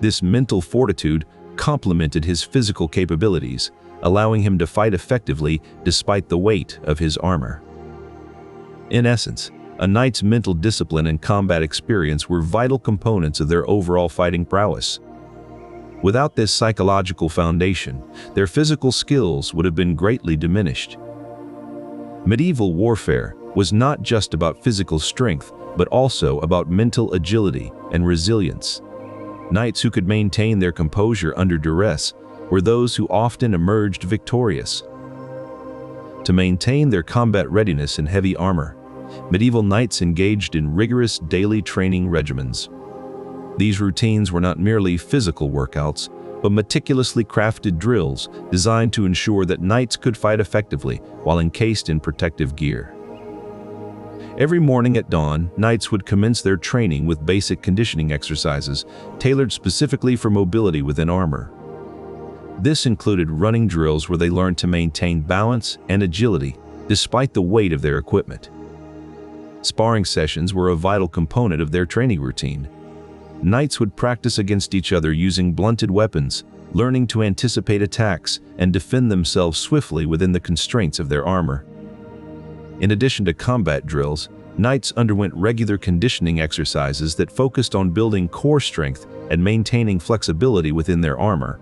This mental fortitude complemented his physical capabilities, allowing him to fight effectively despite the weight of his armor. In essence, a knight's mental discipline and combat experience were vital components of their overall fighting prowess. Without this psychological foundation, their physical skills would have been greatly diminished. Medieval warfare was not just about physical strength, but also about mental agility and resilience. Knights who could maintain their composure under duress were those who often emerged victorious. To maintain their combat readiness in heavy armor, medieval knights engaged in rigorous daily training regimens. These routines were not merely physical workouts, but meticulously crafted drills designed to ensure that knights could fight effectively while encased in protective gear. Every morning at dawn, knights would commence their training with basic conditioning exercises tailored specifically for mobility within armor. This included running drills where they learned to maintain balance and agility despite the weight of their equipment. Sparring sessions were a vital component of their training routine. Knights would practice against each other using blunted weapons, learning to anticipate attacks and defend themselves swiftly within the constraints of their armor. In addition to combat drills, knights underwent regular conditioning exercises that focused on building core strength and maintaining flexibility within their armor.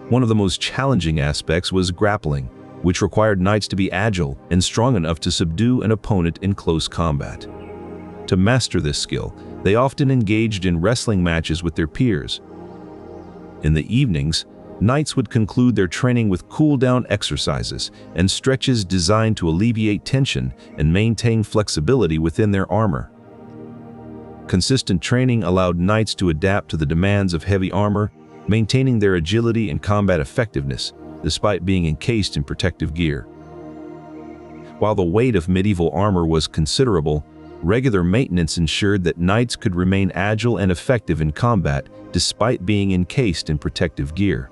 One of the most challenging aspects was grappling, which required knights to be agile and strong enough to subdue an opponent in close combat. To master this skill, they often engaged in wrestling matches with their peers. In the evenings, knights would conclude their training with cool-down exercises and stretches designed to alleviate tension and maintain flexibility within their armor. Consistent training allowed knights to adapt to the demands of heavy armor, maintaining their agility and combat effectiveness, despite being encased in protective gear. While the weight of medieval armor was considerable, regular maintenance ensured that knights could remain agile and effective in combat despite being encased in protective gear.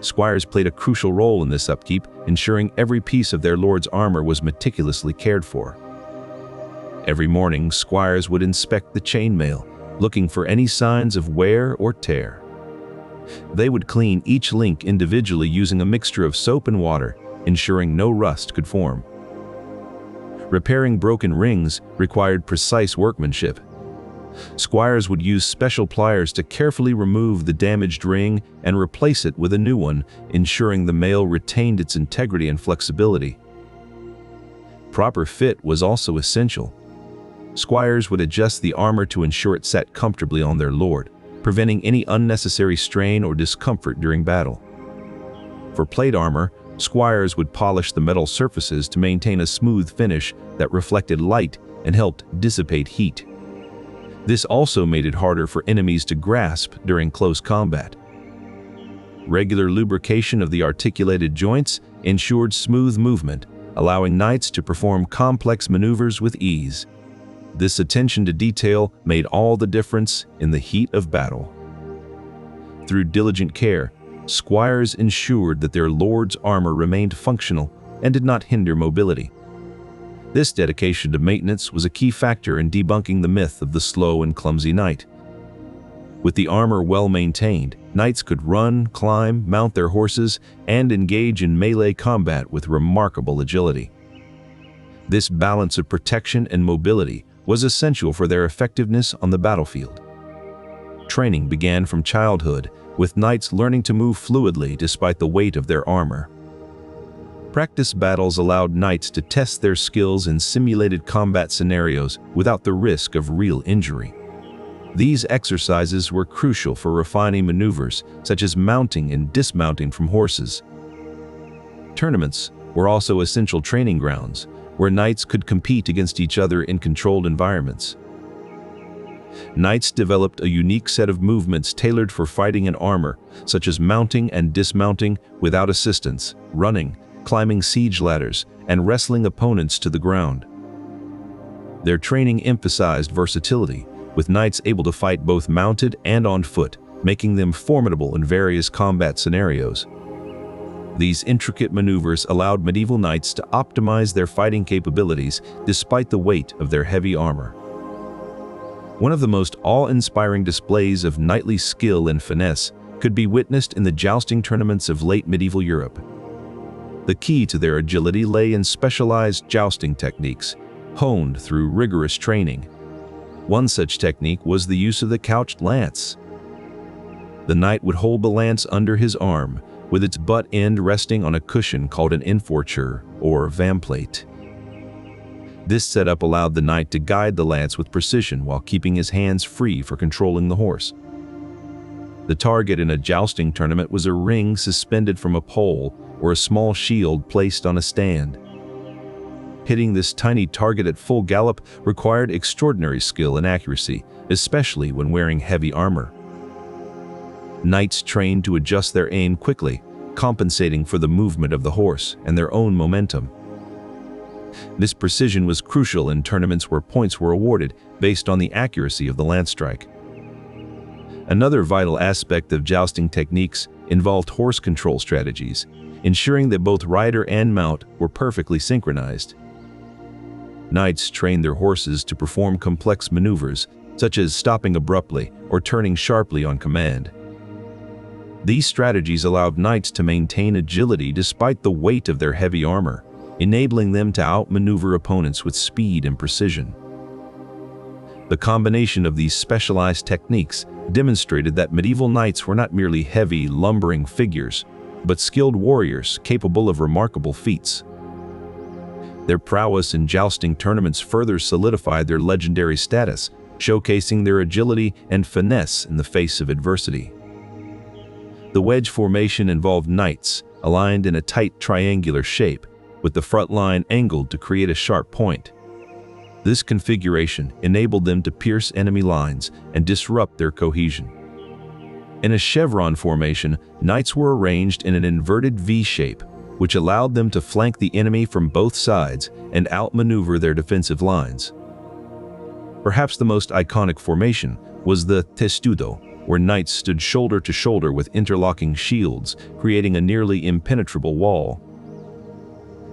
Squires played a crucial role in this upkeep, ensuring every piece of their lord's armor was meticulously cared for. Every morning, squires would inspect the chainmail, looking for any signs of wear or tear. They would clean each link individually using a mixture of soap and water, ensuring no rust could form. Repairing broken rings required precise workmanship. Squires would use special pliers to carefully remove the damaged ring and replace it with a new one, ensuring the mail retained its integrity and flexibility. Proper fit was also essential. Squires would adjust the armor to ensure it sat comfortably on their lord, preventing any unnecessary strain or discomfort during battle. For plate armor, squires would polish the metal surfaces to maintain a smooth finish that reflected light and helped dissipate heat. This also made it harder for enemies to grasp during close combat. Regular lubrication of the articulated joints ensured smooth movement, allowing knights to perform complex maneuvers with ease. This attention to detail made all the difference in the heat of battle. Through diligent care, squires ensured that their lord's armor remained functional and did not hinder mobility. This dedication to maintenance was a key factor in debunking the myth of the slow and clumsy knight. With the armor well maintained, knights could run, climb, mount their horses, and engage in melee combat with remarkable agility. This balance of protection and mobility was essential for their effectiveness on the battlefield. Training began from childhood, with knights learning to move fluidly despite the weight of their armor. Practice battles allowed knights to test their skills in simulated combat scenarios without the risk of real injury. These exercises were crucial for refining maneuvers such as mounting and dismounting from horses. Tournaments were also essential training grounds, where knights could compete against each other in controlled environments. Knights developed a unique set of movements tailored for fighting in armor, such as mounting and dismounting without assistance, running, climbing siege ladders, and wrestling opponents to the ground. Their training emphasized versatility, with knights able to fight both mounted and on foot, making them formidable in various combat scenarios. These intricate maneuvers allowed medieval knights to optimize their fighting capabilities despite the weight of their heavy armor. One of the most awe-inspiring displays of knightly skill and finesse could be witnessed in the jousting tournaments of late medieval Europe. The key to their agility lay in specialized jousting techniques, honed through rigorous training. One such technique was the use of the couched lance. The knight would hold the lance under his arm, with its butt end resting on a cushion called an enforture or vamplate. This setup allowed the knight to guide the lance with precision while keeping his hands free for controlling the horse. The target in a jousting tournament was a ring suspended from a pole or a small shield placed on a stand. Hitting this tiny target at full gallop required extraordinary skill and accuracy, especially when wearing heavy armor. Knights trained to adjust their aim quickly, compensating for the movement of the horse and their own momentum. This precision was crucial in tournaments where points were awarded based on the accuracy of the lance strike. Another vital aspect of jousting techniques involved horse control strategies, ensuring that both rider and mount were perfectly synchronized. Knights trained their horses to perform complex maneuvers, such as stopping abruptly or turning sharply on command. These strategies allowed knights to maintain agility despite the weight of their heavy armor, enabling them to outmaneuver opponents with speed and precision. The combination of these specialized techniques demonstrated that medieval knights were not merely heavy, lumbering figures, but skilled warriors capable of remarkable feats. Their prowess in jousting tournaments further solidified their legendary status, showcasing their agility and finesse in the face of adversity. The wedge formation involved knights, aligned in a tight triangular shape, with the front line angled to create a sharp point. This configuration enabled them to pierce enemy lines and disrupt their cohesion. In a chevron formation, knights were arranged in an inverted V shape, which allowed them to flank the enemy from both sides and outmaneuver their defensive lines. Perhaps the most iconic formation was the testudo, where knights stood shoulder to shoulder with interlocking shields, creating a nearly impenetrable wall.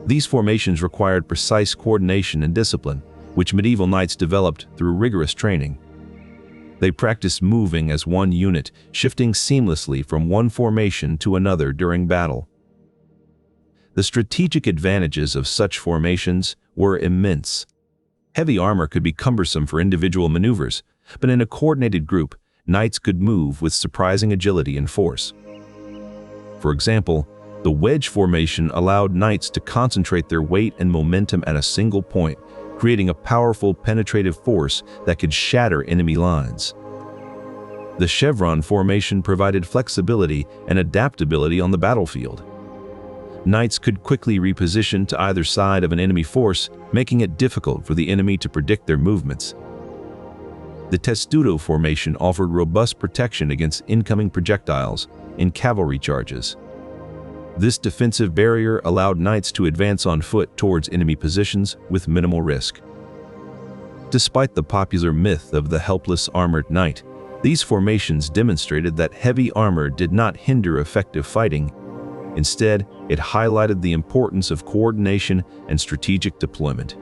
These formations required precise coordination and discipline, which medieval knights developed through rigorous training. They practiced moving as one unit, shifting seamlessly from one formation to another during battle. The strategic advantages of such formations were immense. Heavy armor could be cumbersome for individual maneuvers, but in a coordinated group, knights could move with surprising agility and force. For example, the wedge formation allowed knights to concentrate their weight and momentum at a single point, creating a powerful penetrative force that could shatter enemy lines. The chevron formation provided flexibility and adaptability on the battlefield. Knights could quickly reposition to either side of an enemy force, making it difficult for the enemy to predict their movements. The testudo formation offered robust protection against incoming projectiles and cavalry charges. This defensive barrier allowed knights to advance on foot towards enemy positions with minimal risk. Despite the popular myth of the helpless armored knight, these formations demonstrated that heavy armor did not hinder effective fighting. Instead, it highlighted the importance of coordination and strategic deployment.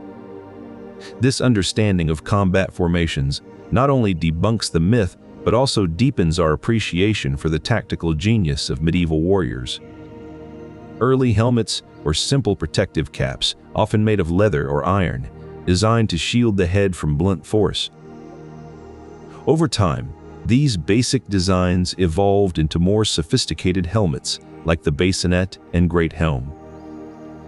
This understanding of combat formations not only debunks the myth, but also deepens our appreciation for the tactical genius of medieval warriors. Early helmets were simple protective caps, often made of leather or iron, designed to shield the head from blunt force. Over time, these basic designs evolved into more sophisticated helmets, like the bassinet and great helm.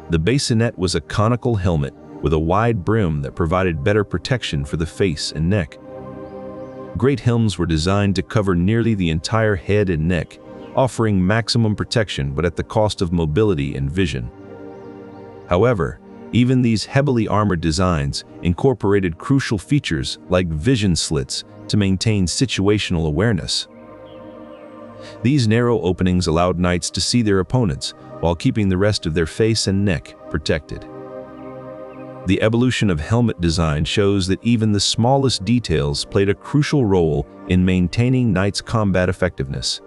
The bassinet was a conical helmet with a wide brim that provided better protection for the face and neck. Great helms were designed to cover nearly the entire head and neck, offering maximum protection but at the cost of mobility and vision. However, even these heavily armored designs incorporated crucial features like vision slits to maintain situational awareness. These narrow openings allowed knights to see their opponents while keeping the rest of their face and neck protected. The evolution of helmet design shows that even the smallest details played a crucial role in maintaining knights' combat effectiveness.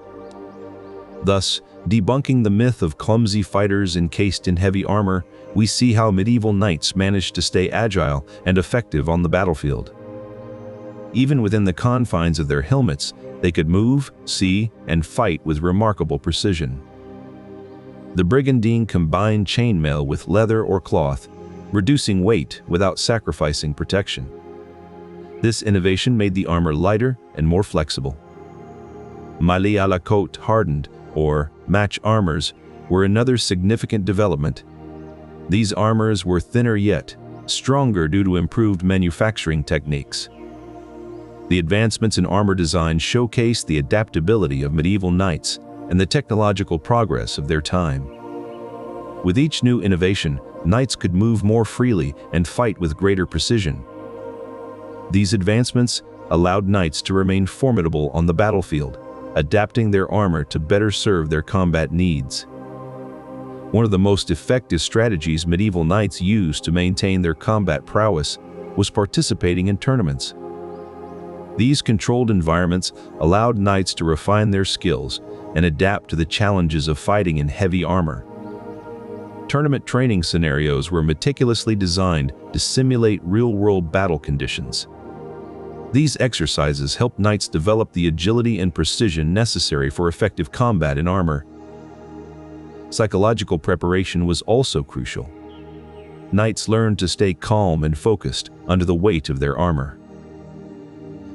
Thus, debunking the myth of clumsy fighters encased in heavy armor, we see how medieval knights managed to stay agile and effective on the battlefield. Even within the confines of their helmets, they could move, see, and fight with remarkable precision. The brigandine combined chainmail with leather or cloth, reducing weight without sacrificing protection. This innovation made the armor lighter and more flexible. Mailles à la côte hardened, or match armors, were another significant development. These armors were thinner yet stronger due to improved manufacturing techniques. The advancements in armor design showcased the adaptability of medieval knights and the technological progress of their time. With each new innovation, knights could move more freely and fight with greater precision. These advancements allowed knights to remain formidable on the battlefield, adapting their armor to better serve their combat needs. One of the most effective strategies medieval knights used to maintain their combat prowess was participating in tournaments. These controlled environments allowed knights to refine their skills and adapt to the challenges of fighting in heavy armor. Tournament training scenarios were meticulously designed to simulate real-world battle conditions. These exercises helped knights develop the agility and precision necessary for effective combat in armor. Psychological preparation was also crucial. Knights learned to stay calm and focused under the weight of their armor.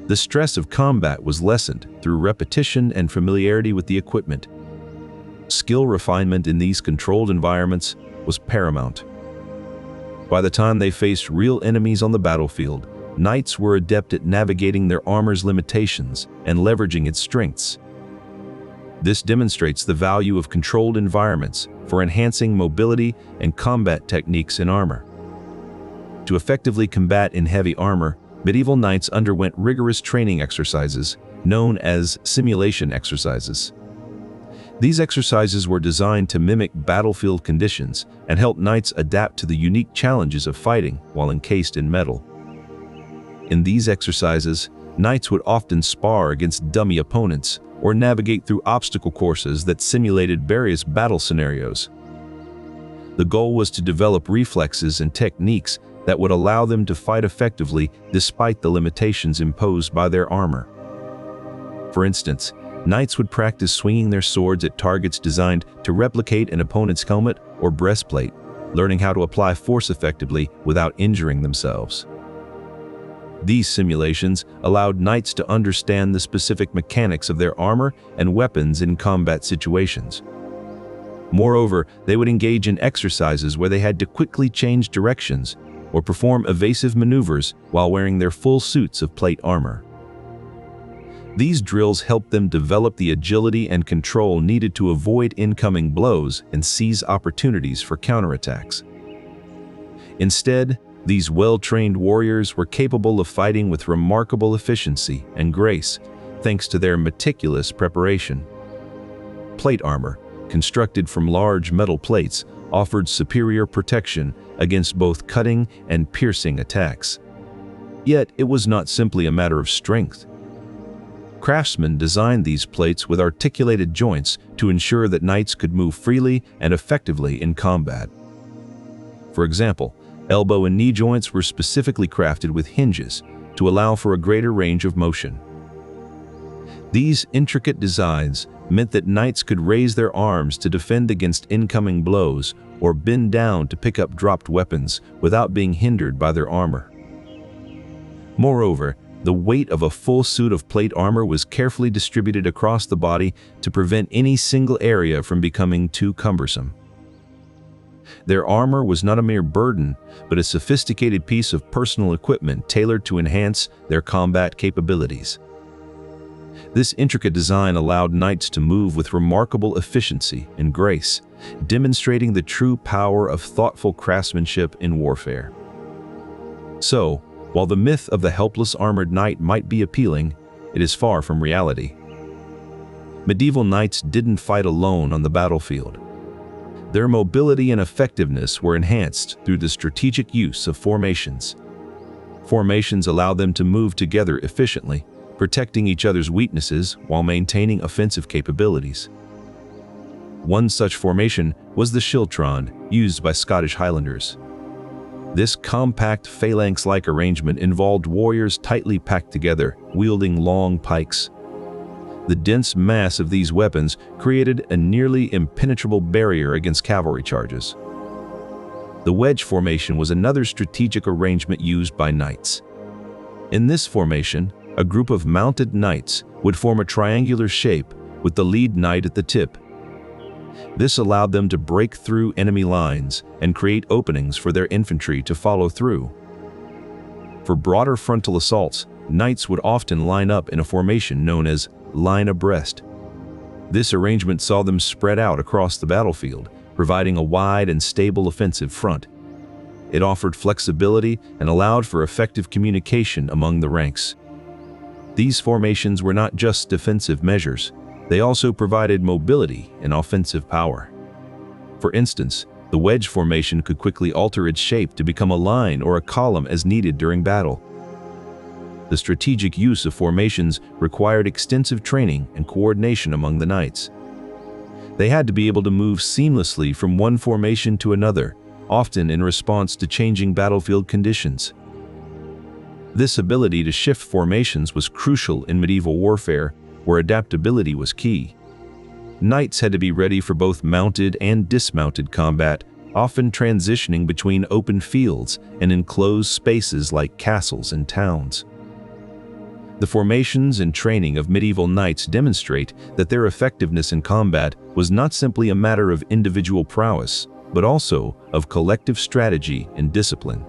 The stress of combat was lessened through repetition and familiarity with the equipment. Skill refinement in these controlled environments was paramount. By the time they faced real enemies on the battlefield, knights were adept at navigating their armor's limitations and leveraging its strengths. This demonstrates the value of controlled environments for enhancing mobility and combat techniques in armor. To effectively combat in heavy armor, medieval knights underwent rigorous training exercises known as simulation exercises. These exercises were designed to mimic battlefield conditions and help knights adapt to the unique challenges of fighting while encased in metal. In these exercises, knights would often spar against dummy opponents or navigate through obstacle courses that simulated various battle scenarios. The goal was to develop reflexes and techniques that would allow them to fight effectively despite the limitations imposed by their armor. For instance, knights would practice swinging their swords at targets designed to replicate an opponent's helmet or breastplate, learning how to apply force effectively without injuring themselves. These simulations allowed knights to understand the specific mechanics of their armor and weapons in combat situations. Moreover, they would engage in exercises where they had to quickly change directions or perform evasive maneuvers while wearing their full suits of plate armor. These drills helped them develop the agility and control needed to avoid incoming blows and seize opportunities for counterattacks. Instead, these well-trained warriors were capable of fighting with remarkable efficiency and grace, thanks to their meticulous preparation. Plate armor, constructed from large metal plates, offered superior protection against both cutting and piercing attacks. Yet, it was not simply a matter of strength. Craftsmen designed these plates with articulated joints to ensure that knights could move freely and effectively in combat. For example, elbow and knee joints were specifically crafted with hinges to allow for a greater range of motion. These intricate designs meant that knights could raise their arms to defend against incoming blows or bend down to pick up dropped weapons without being hindered by their armor. Moreover, the weight of a full suit of plate armor was carefully distributed across the body to prevent any single area from becoming too cumbersome. Their armor was not a mere burden, but a sophisticated piece of personal equipment tailored to enhance their combat capabilities. This intricate design allowed knights to move with remarkable efficiency and grace, demonstrating the true power of thoughtful craftsmanship in warfare. So, while the myth of the helpless armored knight might be appealing, it is far from reality. Medieval knights didn't fight alone on the battlefield. Their mobility and effectiveness were enhanced through the strategic use of formations. Formations allow them to move together efficiently, protecting each other's weaknesses while maintaining offensive capabilities. One such formation was the schiltron, used by Scottish Highlanders. This compact phalanx-like arrangement involved warriors tightly packed together, wielding long pikes. The dense mass of these weapons created a nearly impenetrable barrier against cavalry charges. The wedge formation was another strategic arrangement used by knights. In this formation, a group of mounted knights would form a triangular shape with the lead knight at the tip. This allowed them to break through enemy lines and create openings for their infantry to follow through. For broader frontal assaults, knights would often line up in a formation known as line abreast. This arrangement saw them spread out across the battlefield, providing a wide and stable offensive front. It offered flexibility and allowed for effective communication among the ranks. These formations were not just defensive measures. They also provided mobility and offensive power. For instance, the wedge formation could quickly alter its shape to become a line or a column as needed during battle. The strategic use of formations required extensive training and coordination among the knights. They had to be able to move seamlessly from one formation to another, often in response to changing battlefield conditions. This ability to shift formations was crucial in medieval warfare, where adaptability was key. Knights had to be ready for both mounted and dismounted combat, often transitioning between open fields and enclosed spaces like castles and towns. The formations and training of medieval knights demonstrate that their effectiveness in combat was not simply a matter of individual prowess, but also of collective strategy and discipline.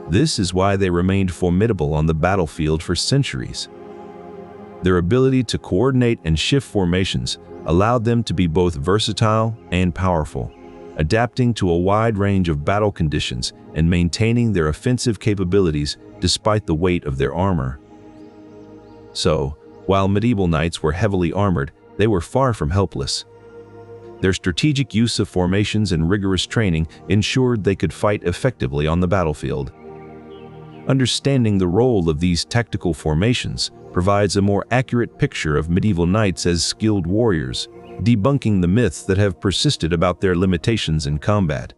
This is why they remained formidable on the battlefield for centuries. Their ability to coordinate and shift formations allowed them to be both versatile and powerful, adapting to a wide range of battle conditions and maintaining their offensive capabilities despite the weight of their armor. So, while medieval knights were heavily armored, they were far from helpless. Their strategic use of formations and rigorous training ensured they could fight effectively on the battlefield. Understanding the role of these tactical formations provides a more accurate picture of medieval knights as skilled warriors, debunking the myths that have persisted about their limitations in combat.